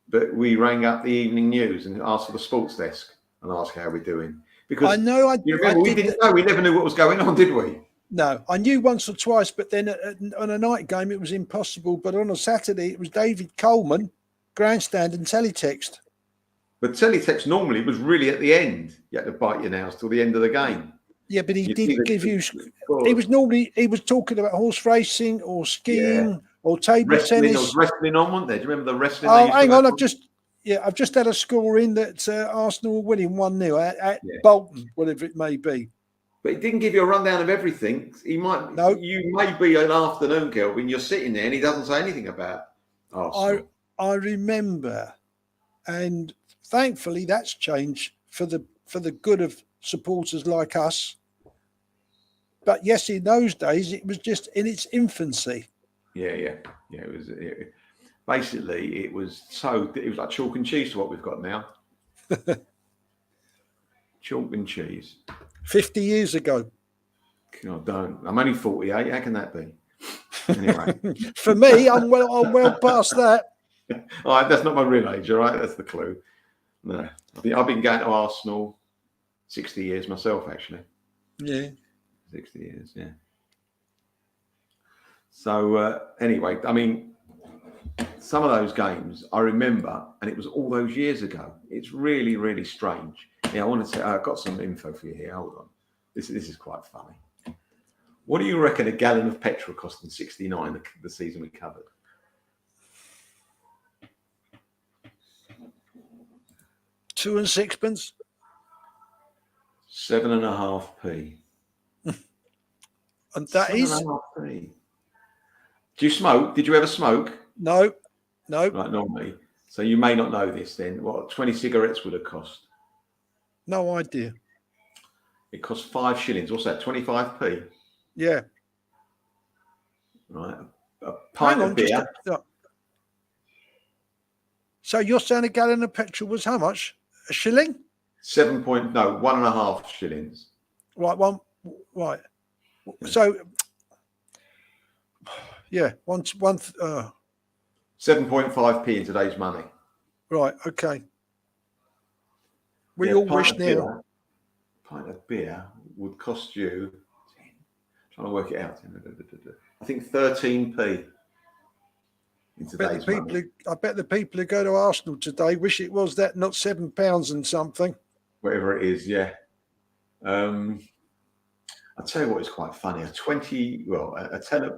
but we rang up the evening news and asked for the sports desk and asked how we're doing. Because I know you remember, we didn't know, we never knew what was going on, did we? No, I knew once or twice, but then on a night game, it was impossible. But on a Saturday, it was David Coleman, grandstand and teletext. But teletext normally was really at the end. You had to bite your nails till the end of the game. Yeah, but he did give you... He was talking about horse racing or skiing or table tennis. There was wrestling on, wasn't there? Do you remember the wrestling? Oh, hang on, I've just had a score in that Arsenal were winning 1-0 at Bolton, whatever it may be. But he didn't give you a rundown of everything. You may be an afternoon, Kelvin. You're sitting there and he doesn't say anything about Arsenal. I remember, and thankfully that's changed for the good of supporters like us. But yes, in those days it was just in its infancy. Yeah. It was. basically, it was like chalk and cheese to what we've got now. Chalk and cheese. 50 years ago. God, don't. I'm only 48. How can that be? Anyway. For me, I'm well past that. All right, that's not my real age, all right? That's the clue. No. I've been going to Arsenal 60 years myself, actually. Yeah. 60 years, yeah. So, anyway, I mean, some of those games I remember, and it was all those years ago. It's really, really strange. Yeah, I want to say, I've got some info for you here. Hold on. This is quite funny. What do you reckon a gallon of petrol cost in '69, the season we covered? 2 and 6pence. 7.5p. And that is 7.5p. Do you smoke? Did you ever smoke? no. Right, normally. So you may not know this then. What 20 cigarettes would have cost? No idea. It cost 5 shillings. What's that? 25p? Yeah. Right. A pint of beer. So you're saying a gallon of petrol was how much? A shilling? 1.5 shillings. Right, right. So yeah, 7.5p in today's money. Right, okay. We all wish now. A pint of beer would cost you, trying to work it out, I think 13p in today's money. I bet the people who go to Arsenal today wish it was that, not £7 and something. Whatever it is, yeah. I'll tell you what is quite funny. A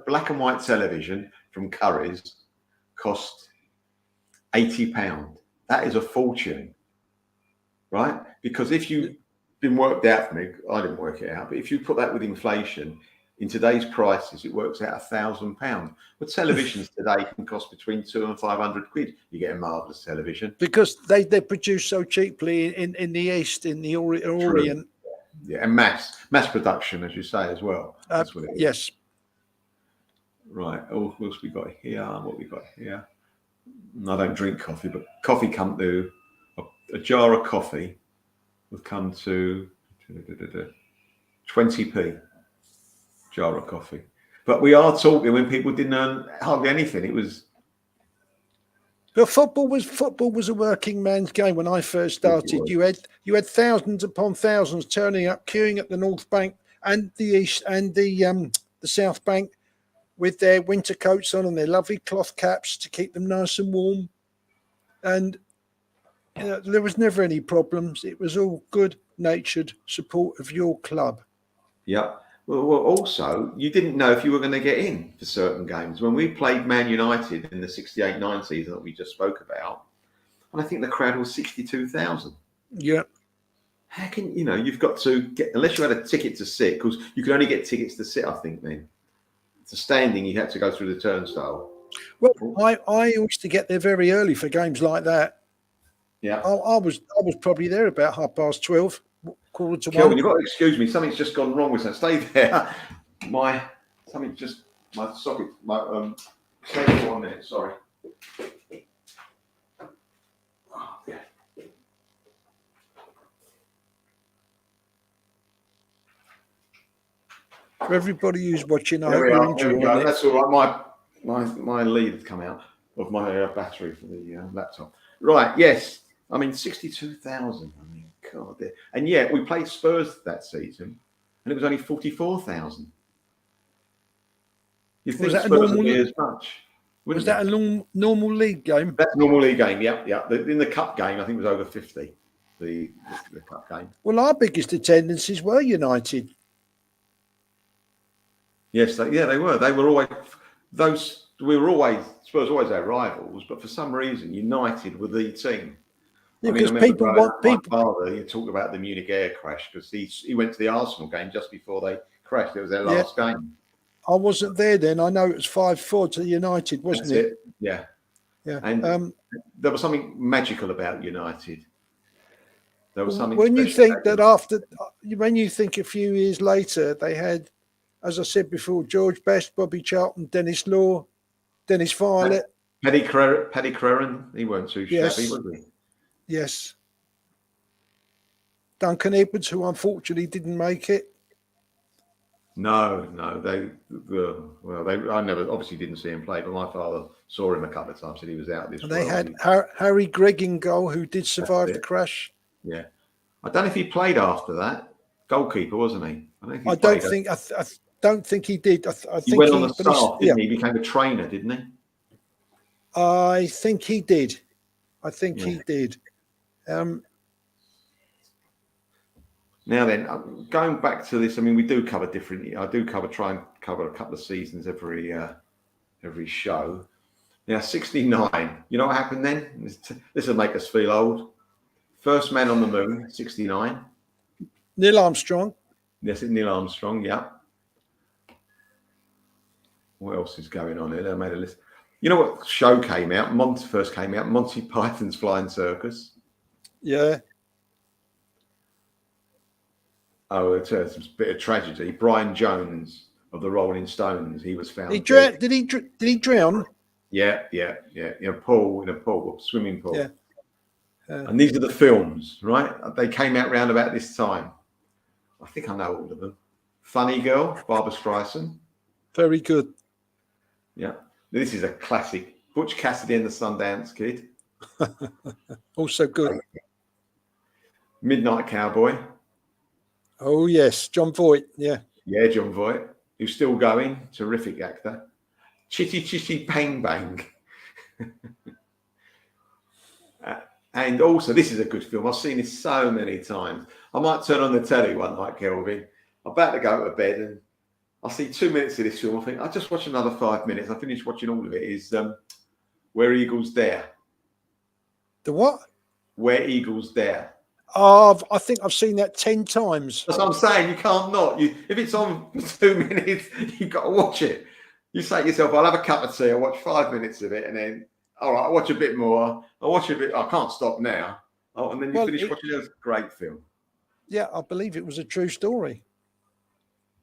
black and white television from Curry's cost £80. That is a fortune, right? Because if you've been worked out for me, I didn't work it out, but if you put that with inflation, in today's prices, it works out £1,000. But televisions today can cost between £200 and £500. You get a marvellous television because they produce so cheaply in the East, in the Orient. Yeah, and mass production, as you say, as well. That's what it is. Yes. Right. Oh, what else we got here? What we got here? I don't drink coffee, but coffee come to a jar of coffee would come to 20p. Jar of coffee. But we are talking when people didn't earn hardly anything. It was. But football was a working man's game when I first started. You had thousands upon thousands turning up, queuing at the North Bank and the East and the South Bank with their winter coats on and their lovely cloth caps to keep them nice and warm. And there was never any problems. It was all good-natured support of your club. Yeah. Well, also, you didn't know if you were going to get in for certain games. When we played Man United in the 68-9 season that we just spoke about, and I think the crowd was 62,000. Yeah. How can, you've got to get, unless you had a ticket to sit, because you could only get tickets to sit, I think, then. To standing, you had to go through the turnstile. Well, I used to get there very early for games like that. Yeah. I was probably there about 12:30. Quarter to Kelvin, 1. you've got to excuse me. Something's just gone wrong with that. Stay there. My socket. Stay for 1 minute. Sorry. Oh, yeah. For everybody who's watching, I There we hope you're are. There we enjoying go. it. That's all right. My lead had come out of my battery for the laptop. Right. Yes. I mean, 62,000. I mean, God. And yet we played Spurs that season, and it was only 44,000. You think Spurs would be as much? Was that a normal league game? That's a normal league game. Yeah. In the cup game, I think it was over 50. The cup game. Well, our biggest attendances were United. Yes, they were. They were always those. Spurs always our rivals, but for some reason, United were the team. Yeah, because people want people. My father, he talked about the Munich air crash because he went to the Arsenal game just before they crashed. It was their last game. I wasn't there then. I know it was 5-4 to United, wasn't it? Yeah. Yeah. And there was something magical about United. There was something. When you think that when you think a few years later, they had, as I said before, George Best, Bobby Charlton, Dennis Law, Dennis Violet. Paddy Creran, he weren't too Yes. shabby, was he? Yes. Duncan Edwards, who unfortunately didn't make it. No, I never obviously didn't see him play, but my father saw him a couple of times, said he was out of this And world. they had Harry Gregg in goal, who did survive the crash. Yeah. I don't know if he played after that. Goalkeeper, wasn't he? I don't think he did. I He think went on the staff, didn't he? He became a trainer, didn't he? I think he did. He did. Now then, going back to this, I mean, we do cover different. I do try and cover a couple of seasons every show. Now, 69. You know what happened then? This will make us feel old. First man on the moon, 69. Neil Armstrong. Yes, Neil Armstrong. Yeah. What else is going on here? I made a list. You know what show came out? First came out. Monty Python's Flying Circus. Yeah. Oh, it's a bit of tragedy. Brian Jones of the Rolling Stones. He was found. Did he drown? Yeah. In a pool, swimming pool. Yeah. And these are the films, right? They came out round about this time. I think I know all of them. Funny Girl, Barbra Streisand. Very good. Yeah. This is a classic. Butch Cassidy and the Sundance Kid. Also good. Midnight Cowboy. Oh, yes. John Voight. Yeah. Yeah, John Voight, who's still going. Terrific actor. Chitty Chitty Bang Bang. And also, this is a good film. I've seen this so many times. I might turn on the telly one night, Kelvin. I'm about to go to bed and I see 2 minutes of this film. I think I'll just watch another 5 minutes. I finished watching all of it. Is Where Eagles Dare. The what? Where Eagles Dare. Oh, I think I've seen that 10 times. That's what I'm saying. You can't not. If it's on for 2 minutes, you've got to watch it. You say to yourself, I'll have a cup of tea, I'll watch 5 minutes of it, and then, all right, I'll watch a bit more. I'll watch a bit. I can't stop now. Oh, and then you finish watching it. It's a great film. Yeah, I believe it was a true story.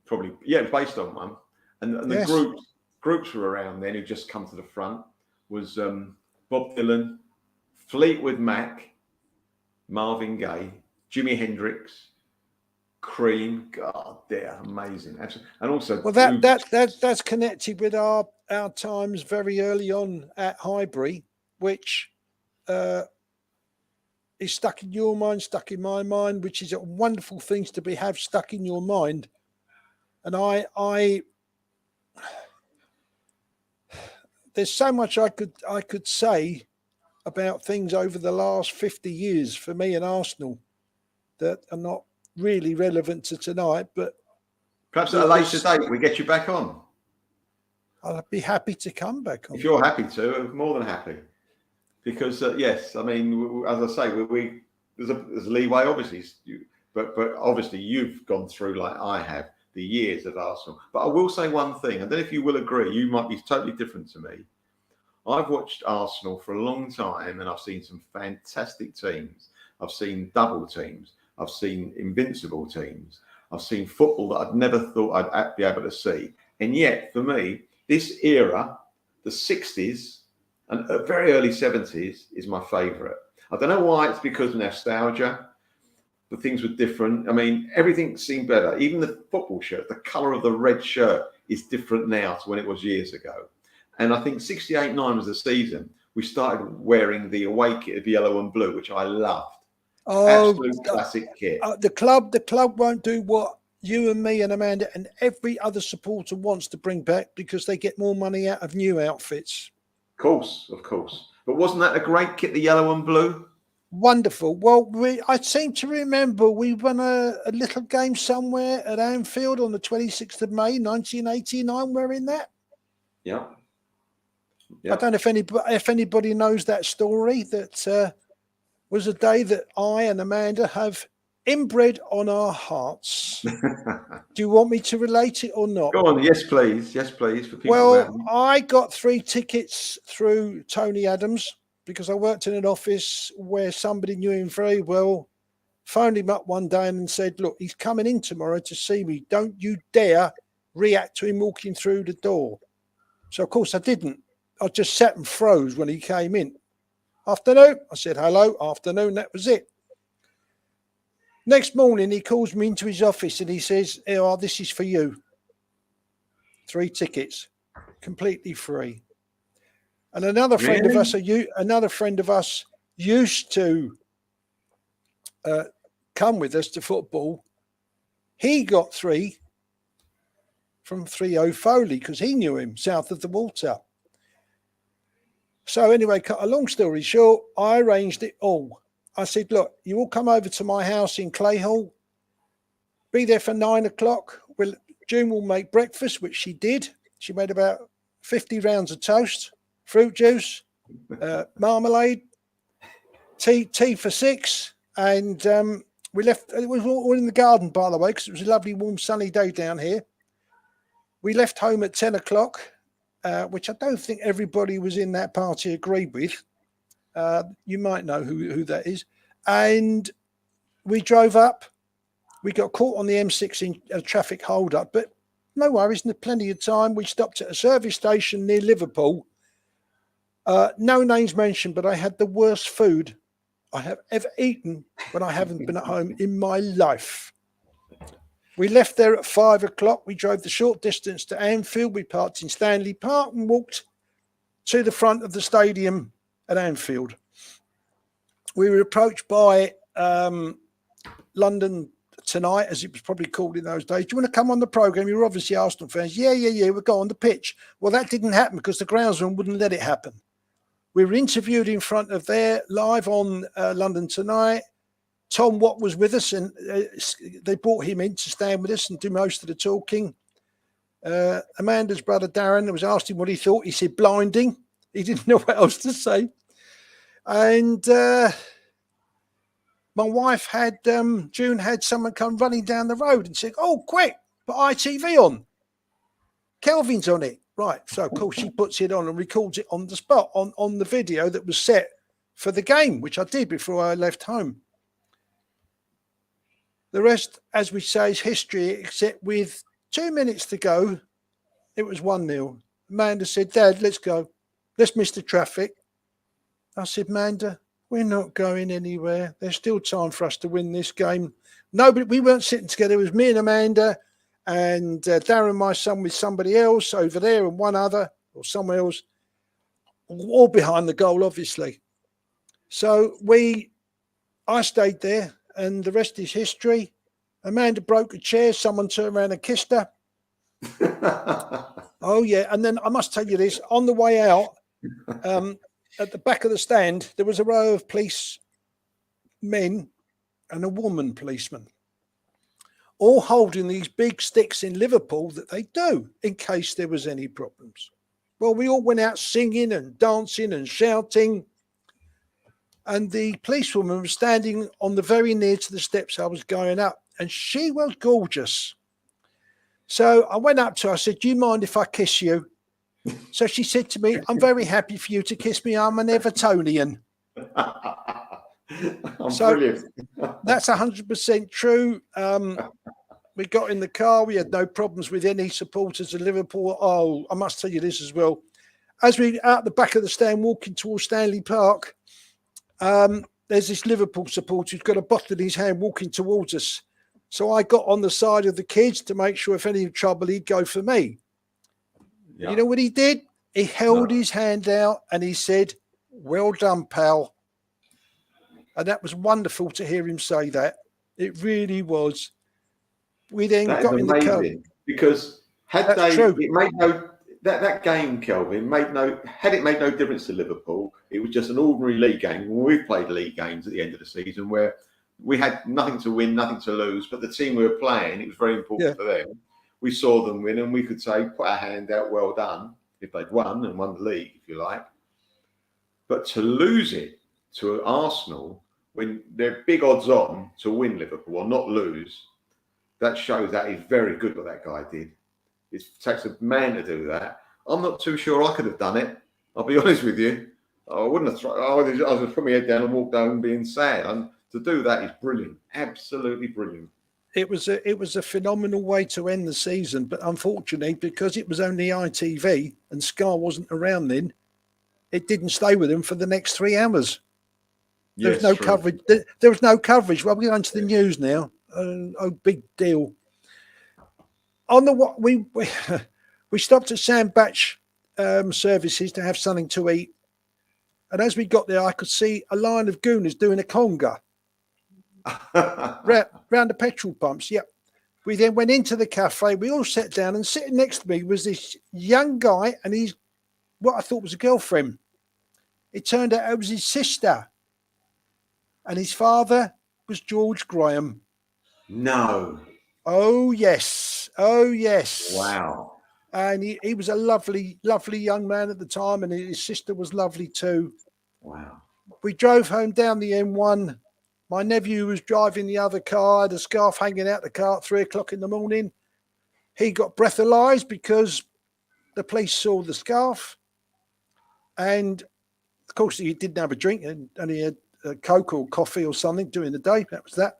Probably, yeah, it was based on one. And the groups were around then who just come to the front was Bob Dylan, Fleetwood Mac, Marvin Gaye, Jimi Hendrix, Cream. God, they're amazing. And also, well, that's connected with our times very early on at Highbury, which is stuck in your mind, stuck in my mind, which is a wonderful things to have stuck in your mind. And I there's so much I could say about things over the last 50 years for me and Arsenal that are not really relevant to tonight, but perhaps at a later date we get you back on. I'd be happy to come back on. If you're happy to, I'm more than happy. Because yes, I mean, as I say, there's a leeway, obviously, but obviously you've gone through, like I have, the years of Arsenal. But I will say one thing, and then if you will agree, you might be totally different to me. I've watched Arsenal for a long time, and I've seen some fantastic teams. I've seen double teams. I've seen invincible teams. I've seen football that I'd never thought I'd be able to see. And yet, for me, this era, the 60s and very early 70s, is my favourite. I don't know why. It's because of nostalgia. The things were different. I mean, everything seemed better. Even the football shirt, the colour of the red shirt is different now to when it was years ago. And I think 68-9 was the season we started wearing the away kit of yellow and blue, which I loved. Oh, absolute classic kit. The club won't do what you and me and Amanda and every other supporter wants to bring back because they get more money out of new outfits. Of course. But wasn't that a great kit, the yellow and blue? Wonderful. Well, I seem to remember we won a little game somewhere at Anfield on the 26th of May, 1989. We're in that. Yeah. I don't know if anybody knows that story. That was a day that I and Amanda have inbred on our hearts. Do you want me to relate it or not? Go on. Yes, please. For people. Well, I got 3 tickets through Tony Adams because I worked in an office where somebody knew him very well, phoned him up one day and said, look, he's coming in tomorrow to see me. Don't you dare react to him walking through the door. So, of course, I didn't. I just sat and froze when he came in. Afternoon. I said, hello, afternoon. That was it. Next morning, he calls me into his office and he says, "Oh, this is for you. 3 tickets, completely free." And another friend of us used to come with us to football. He got 3 from 30 Foley because he knew him south of the water. So anyway, cut a long story short, I arranged it all. I said, look, you all come over to my house in Clay Hall. Be there for 9 o'clock. June will make breakfast, which she did. She made about 50 rounds of toast, fruit juice, marmalade, tea for 6. And we left. It was all in the garden, by the way, because it was a lovely, warm, sunny day down here. We left home at 10 o'clock, which I don't think everybody was in that party agreed with. You might know who that is. And we drove up. We got caught on the M6 in a traffic hold-up, but no worries, plenty of time. We stopped at a service station near Liverpool. No names mentioned, but I had the worst food I have ever eaten when I haven't been at home in my life. We left there at 5 o'clock. We drove the short distance to Anfield. We parked in Stanley Park and walked to the front of the stadium at Anfield. We were approached by London Tonight, as it was probably called in those days. Do you want to come on the programme? You're obviously Arsenal fans. Yeah, we'll go on the pitch. Well, that didn't happen because the groundsman wouldn't let it happen. We were interviewed in front of there, live on London Tonight. Tom Watt was with us, and they brought him in to stand with us and do most of the talking. Amanda's brother Darren was asked him what he thought. He said blinding. He didn't know what else to say. And my wife had, June had someone come running down the road and said, "Oh, quick, put ITV on. Kelvin's on it." Right. So, of course, she puts it on and records it on the spot on the video that was set for the game, which I did before I left home. The rest, as we say, is history, except with 2 minutes to go, it was 1-0. Amanda said, "Dad, let's go. Let's miss the traffic." I said, "Amanda, we're not going anywhere. There's still time for us to win this game." Nobody, we weren't sitting together. It was me and Amanda and Darren, my son, with somebody else over there and one other or somewhere else, all behind the goal, obviously. So I stayed there and the rest is history. Amanda broke a chair. Someone turned around and kissed her. Oh, yeah. And then I must tell you this, on the way out, at the back of the stand, there was a row of police men and a woman policeman, all holding these big sticks in Liverpool that they do in case there was any problems. Well, we all went out singing and dancing and shouting. And the policewoman was standing on the very near to the steps I was going up. And she was gorgeous. So I went up to her. I said, "Do you mind if I kiss you?" So she said to me, "I'm very happy for you to kiss me. I'm an Evertonian." So brilliant. That's 100% true. We got in the car. We had no problems with any supporters of Liverpool. Oh, I must tell you this as well. As we out the back of the stand walking towards Stanley Park, there's this Liverpool supporter who's got a bottle in his hand walking towards us. So I got on the side of the kids to make sure if any trouble, he'd go for me. Yeah. You know what he did? He held his hand out and he said, "Well done, pal." And that was wonderful to hear him say that. It really was. We then got in the car. Because had they, it made no, that game, Kelvin, had it made no difference to Liverpool, it was just an ordinary league game. When we've played league games at the end of the season where we had nothing to win, nothing to lose, but the team we were playing, it was very important for them. We saw them win and we could say, put our hand out, well done, if they'd won and won the league, if you like. But to lose it to Arsenal, when they're big odds on to win Liverpool or not lose, that shows that is very good what that guy did. It takes a man to do that. I'm not too sure I could have done it. I'll be honest with you. I wouldn't have tried. I would have put my head down and walked home being sad. And to do that is brilliant. Absolutely brilliant. It was a phenomenal way to end the season, but unfortunately, because it was only ITV and Sky wasn't around then, it didn't stay with them for the next 3 hours. There was Yes, no true. coverage. There was no coverage. Well, we're going to the news now. Oh, big deal. On the what we we stopped at Sandbatch services to have something to eat, and as we got there, I could see a line of gooners doing a conga round the petrol pumps. Yep. We then went into the cafe. We all sat down, and sitting next to me was this young guy, and he's what I thought was a girlfriend. It turned out it was his sister, and his father was George Graham. No. Oh yes, oh yes. Wow. And he was a lovely, lovely young man at the time, and his sister was lovely too. Wow. We drove home down the M1. My nephew was driving the other car, the scarf hanging out the car at 3 o'clock in the morning. He got breathalyzed because the police saw the scarf. And of course, he didn't have a drink and he had a Coke or coffee or something during the day. That was that.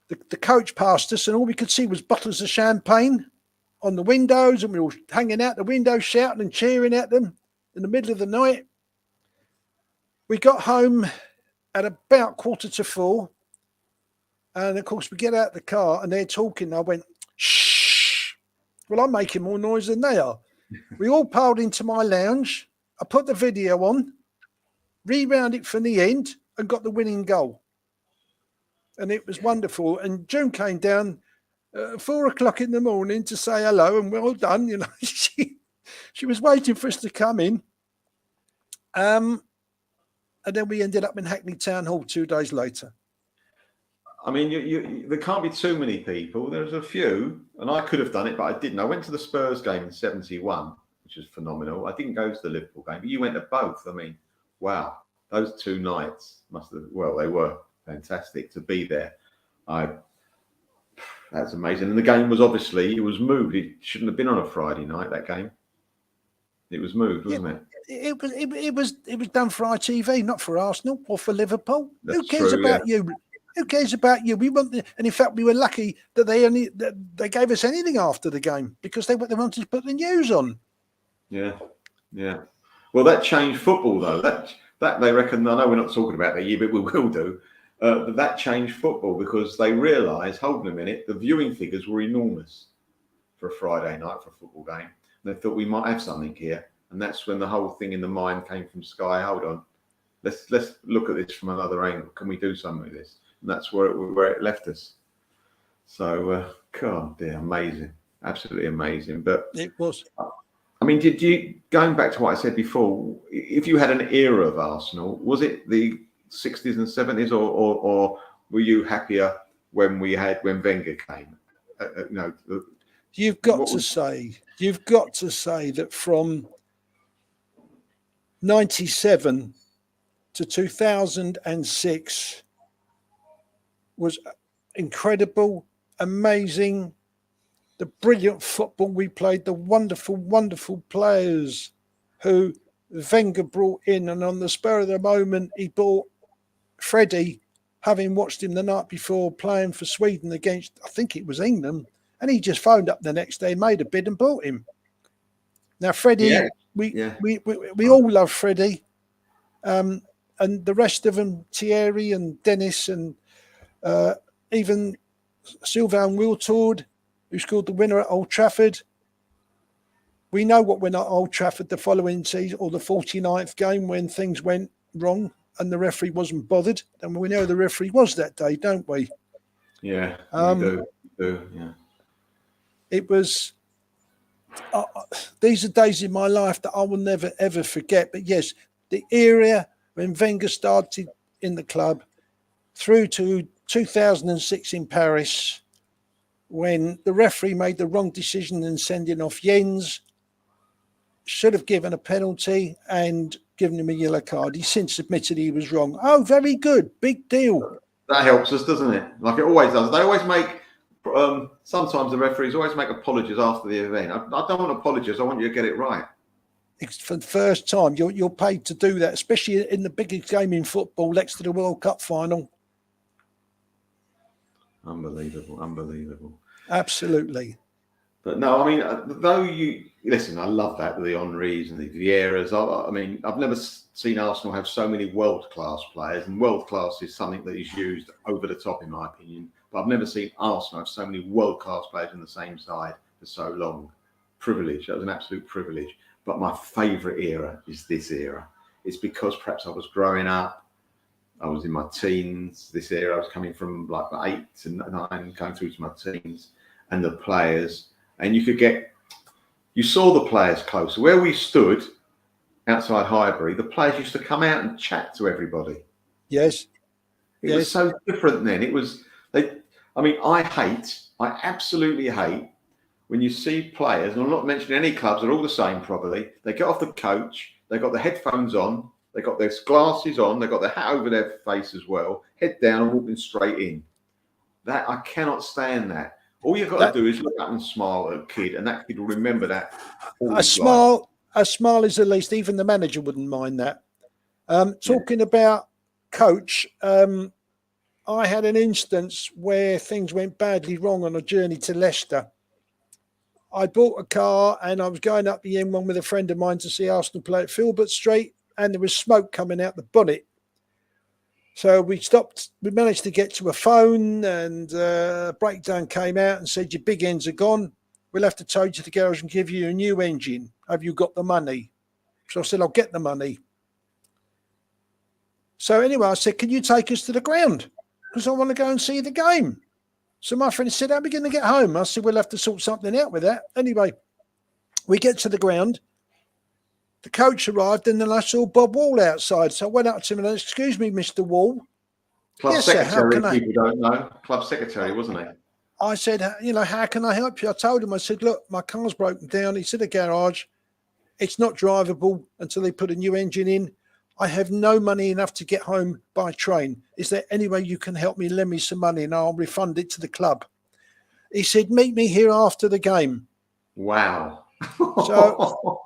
The coach passed us, and all we could see was bottles of champagne on the windows, and we were all hanging out the windows, shouting and cheering at them in the middle of the night. We got home at about 3:45, and of course we get out of the car and they're talking. I went, shh. Well, I'm making more noise than they are. We all piled into my lounge. I put the video on, rewound it from the end, and got the winning goal. And it was wonderful. And June came down 4 o'clock in the morning to say hello and well done. You know, she was waiting for us to come in. And then we ended up in Hackney Town Hall 2 days later. I mean, there can't be too many people. There's a few, and I could have done it, but I didn't. I went to the Spurs game in '71, which was phenomenal. I didn't go to the Liverpool game, but you went to both. I mean, wow, those 2 nights they were fantastic to be there. That's amazing. And the game was it was moved. It shouldn't have been on a Friday night, that game. It was moved, wasn't it? It was done for ITV, not for Arsenal or for Liverpool. That's Who cares true, about you? Who cares about you? And in fact, we were lucky that they gave us anything after the game because they wanted to put the news on. Yeah. Well, that changed football, though. That they reckon. I know we're not talking about that year, but we will do. But that changed football because they realised, hold on a minute, the viewing figures were enormous for a Friday night for a football game. And they thought we might have something here, and that's when the whole thing in the mind came from Sky. Hold on, let's look at this from another angle. Can we do something with this? And that's where it left us. So, God, dear, amazing, absolutely amazing. But it was. I mean, did you, going back to what I said before, if you had an era of Arsenal, was it the 60s and 70s, or were you happier when Wenger came? You've got to say that from 97 to 2006 was incredible, amazing. The brilliant football we played, the wonderful, wonderful players who Wenger brought in, and on the spur of the moment, he brought Freddie, having watched him the night before playing for Sweden against, I think it was England, and he just phoned up the next day, made a bid, and bought him. Now, Freddie, we all love Freddie, and the rest of them, Thierry and Dennis, and even Sylvain Wiltord, who scored the winner at Old Trafford. We know what went at Old Trafford the following season, or the 49th game, when things went wrong and the referee wasn't bothered. And we know the referee was that day, don't we? Yeah, we do. Yeah. It was. These are days in my life that I will never ever forget. But yes, the era when Wenger started in the club, through to 2006 in Paris, when the referee made the wrong decision in sending off Jens, should have given a penalty and given him a yellow card. He since admitted he was wrong. Oh, very good. Big deal. That helps us, doesn't it? Like it always does. They always make, sometimes the referees always make apologies after the event. I don't want apologies. I want you to get it right. It's for the first time. You're paid to do that, especially in the biggest game in football, next to the World Cup final. Unbelievable. Absolutely. But no, I mean, though you listen, I love that the Henrys and the Vieiras. I mean, I've never seen Arsenal have so many world-class players, and world-class is something that is used over the top, in my opinion. But I've never seen Arsenal have so many world-class players on the same side for so long. Privilege. That was an absolute privilege. But my favourite era is this era. It's because perhaps I was growing up. I was in my teens. This era, I was coming from like 8 to 9, going through to my teens, and the players. And you saw the players closer. Where we stood outside Highbury, the players used to come out and chat to everybody. Yes. It was so different then. I absolutely hate when you see players, and I'm not mentioning any clubs, they're all the same probably. They get off the coach, they got the headphones on, they got their glasses on, they got their hat over their face as well, head down and walking straight in. That I cannot stand that. All you've got to do is look up and smile at a kid, and that kid will remember that. A smile is the least. Even the manager wouldn't mind that. Talking about coach, I had an instance where things went badly wrong on a journey to Leicester. I bought a car and I was going up the M1 with a friend of mine to see Arsenal play at Filbert Street, and there was smoke coming out the bonnet. So we stopped. We managed to get to a phone, and breakdown came out and said, your big ends are gone. We'll have to tow you to the garage and give you a new engine. Have you got the money? So I said, I'll get the money. So anyway, I said, can you take us to the ground? Because I want to go and see the game. So my friend said, how are we going to get home? I said, we'll have to sort something out with that. Anyway, we get to the ground. The coach arrived, and then I saw Bob Wall outside. So I went up to him and I said, excuse me, Mr. Wall. Club Yes, secretary, sir, how can people don't know. Club secretary, wasn't he? I said, how can I help you? I told him, I said, look, my car's broken down. It's in a garage. It's not drivable until they put a new engine in. I have no money enough to get home by train. Is there any way you can help me, lend me some money, and I'll refund it to the club? He said, meet me here after the game. Wow. So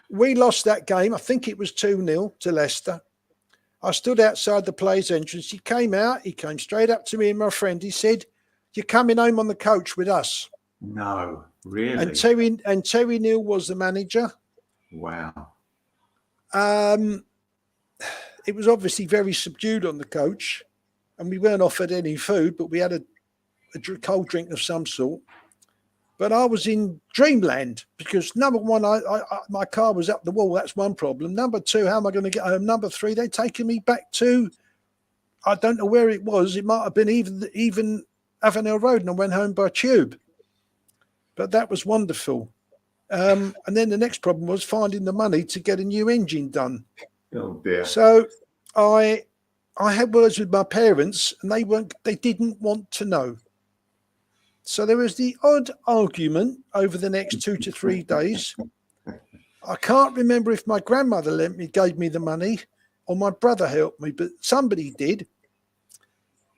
we lost that game. I think it was 2-0 to Leicester. I stood outside the players' entrance. He came out. He came straight up to me and my friend. He said, you're coming home on the coach with us. No, really? And Terry Neal was the manager. Wow. It was obviously very subdued on the coach, and we weren't offered any food, but we had a cold drink of some sort. But I was in dreamland because, number one, my car was up the wall. That's one problem. Number two, how am I going to get home? Number three, they'd taken me back to, I don't know where it was. It might have been even Avenel Road, and I went home by tube. But that was wonderful. And then the next problem was finding the money to get a new engine done. Oh dear. So I had words with my parents, and they didn't want to know. So there was the odd argument over the next 2 to 3 days. I can't remember if my grandmother gave me the money or my brother helped me, but somebody did.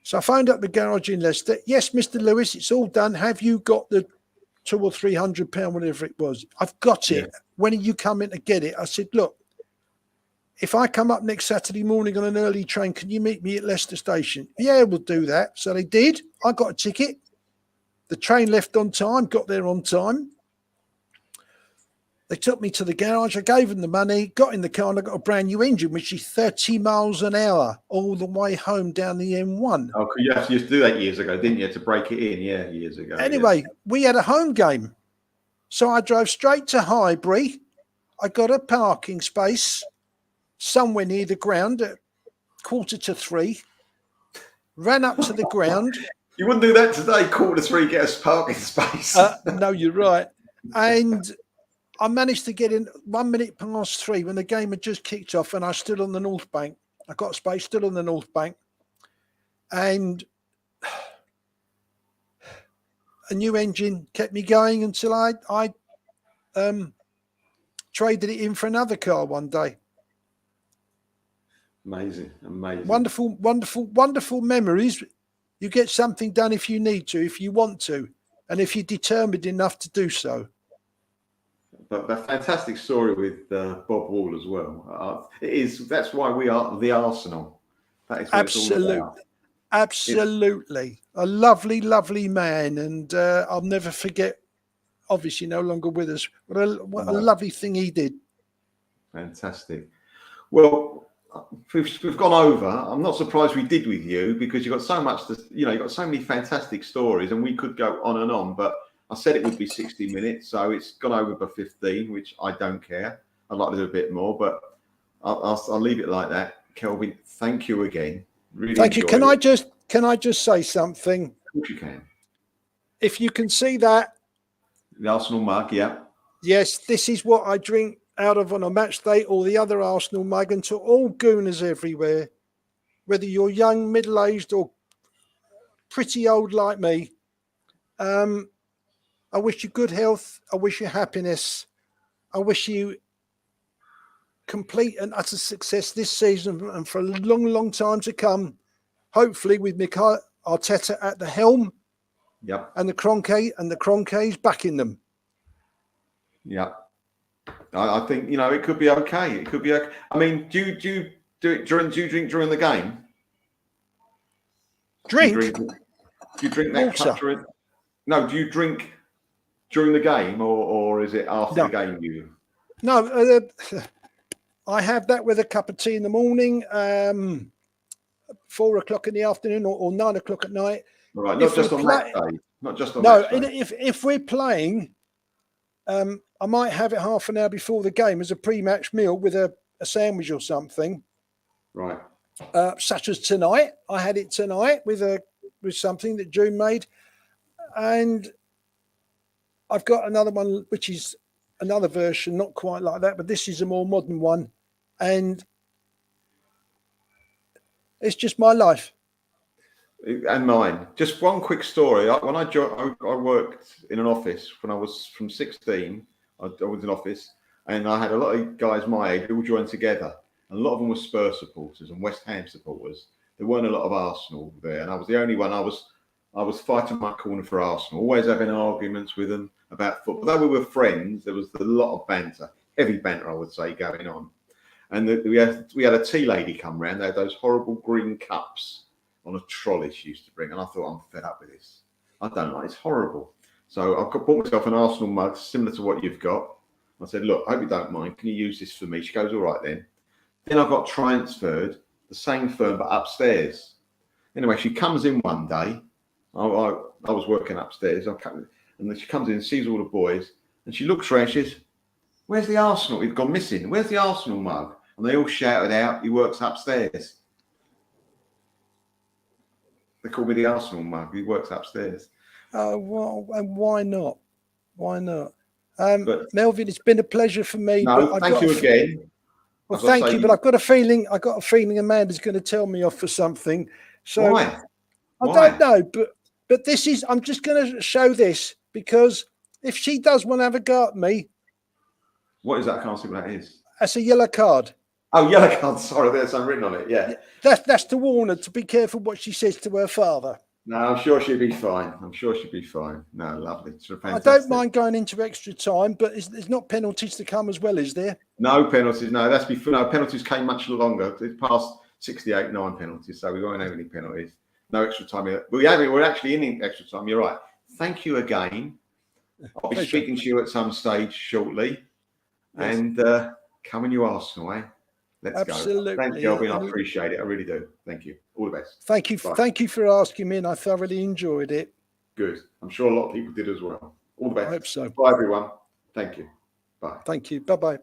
So I phoned up the garage in Leicester. Yes, Mr. Lewis, it's all done. Have you got the £200 or £300, whatever it was? I've got it. Yeah. When are you coming to get it? I said, look, if I come up next Saturday morning on an early train, can you meet me at Leicester Station? Yeah, we'll do that. So they did. I got a ticket. The train left on time, got there on time. They took me to the garage. I gave them the money, got in the car, and I got a brand new engine, which is 30 miles an hour all the way home down the M1. Oh, you used to do that years ago, didn't you? To break it in, yeah, years ago. Anyway, we had a home game. So I drove straight to Highbury. I got a parking space somewhere near the ground at 2:45. Ran up to the ground. You wouldn't do that today, 2:45, get a parking space. No, you're right. And I managed to get in 1 minute past 3 when the game had just kicked off, and I stood on the North Bank. I got a space, stood on the North Bank, and a new engine kept me going until I traded it in for another car one day. Amazing. Wonderful memories. You get something done if you need to, if you want to, and if you're determined enough to do so. But a fantastic story with Bob Wall as well. That's why we are the Arsenal. That is what absolutely, it's all about. Absolutely, a lovely man, and I'll never forget obviously no longer with us. What a No. lovely thing he did. Fantastic. Well, we've gone over. I'm not surprised we did with you, because you've got so much to, you've got so many fantastic stories, and we could go on and on, but I said it would be 60 minutes, so it's gone over by 15, which I don't care. I'd like to do a bit more, but I'll leave it like that. Kelvin, thank you again. Really Thank you. enjoyed it. Can I just say something? Of course you can. If you can see that, The Arsenal mug, yeah. yes, this is what I drink out of on a match day, or the other Arsenal mug. And to all gooners everywhere, whether you're young, middle-aged, or pretty old like me, I wish you good health. I wish you happiness. I wish you complete and utter success this season and for a long, long time to come. Hopefully with Mikel Arteta at the helm, Yep. and the Kroenkes backing them. Yeah. I think, it could be okay. It could be okay. I mean, do you drink during the game? Drink? Do you drink that Water. cup during? No, do you drink during the game, or is it after the game you? No, I have that with a cup of tea in the morning, 4 o'clock in the afternoon, or 9 o'clock at night. All right, not just on that day. Not just on no, that day. if we're playing, I might have it half an hour before the game as a pre-match meal with a sandwich or something. Right. Such as tonight. I had it tonight with something that June made, and I've got another one which is another version, not quite like that, but this is a more modern one, and it's just my life. And mine. Just one quick story. When I worked in an office when I was from 16. I was in office, and I had a lot of guys my age who all joined together. And a lot of them were Spurs supporters and West Ham supporters. There weren't a lot of Arsenal there, and I was the only one. I was fighting my corner for Arsenal, always having arguments with them about football. Though we were friends, there was a lot of banter, heavy banter, I would say, going on. And we had a tea lady come round. They had those horrible green cups on a trolley she used to bring, and I thought, I'm fed up with this. I don't like it. It's horrible. So I bought myself an Arsenal mug similar to what you've got. I said, look, I hope you don't mind. Can you use this for me? She goes, all right then. Then I got transferred, the same firm, but upstairs. Anyway, she comes in one day. I was working upstairs. And then she comes in and sees all the boys, and she looks around. She says, where's the Arsenal? He'd gone missing. Where's the Arsenal mug? And they all shouted out, he works upstairs. They call me the Arsenal mug. He works upstairs. Well, and why not? Why not? Melvyn, it's been a pleasure for me. No, thank you again. Well, thank you, but I've got a feeling Amanda's going to tell me off for something. So why? I don't know, but this is. I'm just going to show this because if she does want to have a go at me, what is that? I can't see what that is. That's a yellow card. Oh, yellow card. Sorry, there's something written on it. Yeah. That's to warn her to be careful what she says to her father. No, I'm sure she'll be fine. No, lovely. It's fantastic. I don't mind going into extra time, but there's not penalties to come as well, is there? No penalties. No, that's before. No, penalties came much longer. It's past 68, 9 penalties, so we won't have any penalties. No extra time. We're actually in extra time. You're right. Thank you again. I'll be speaking to you at some stage shortly. Yes. And come on, you Arsenal, eh? Let's Absolutely. go. Thank you, Kelvin. I appreciate it. I really do. Thank you. All the best. Thank you. Bye. Thank you for asking me, and I thoroughly enjoyed it. Good. I'm sure a lot of people did as well. All the best. I hope so. Bye, everyone. Thank you. Bye. Thank you. Bye-bye.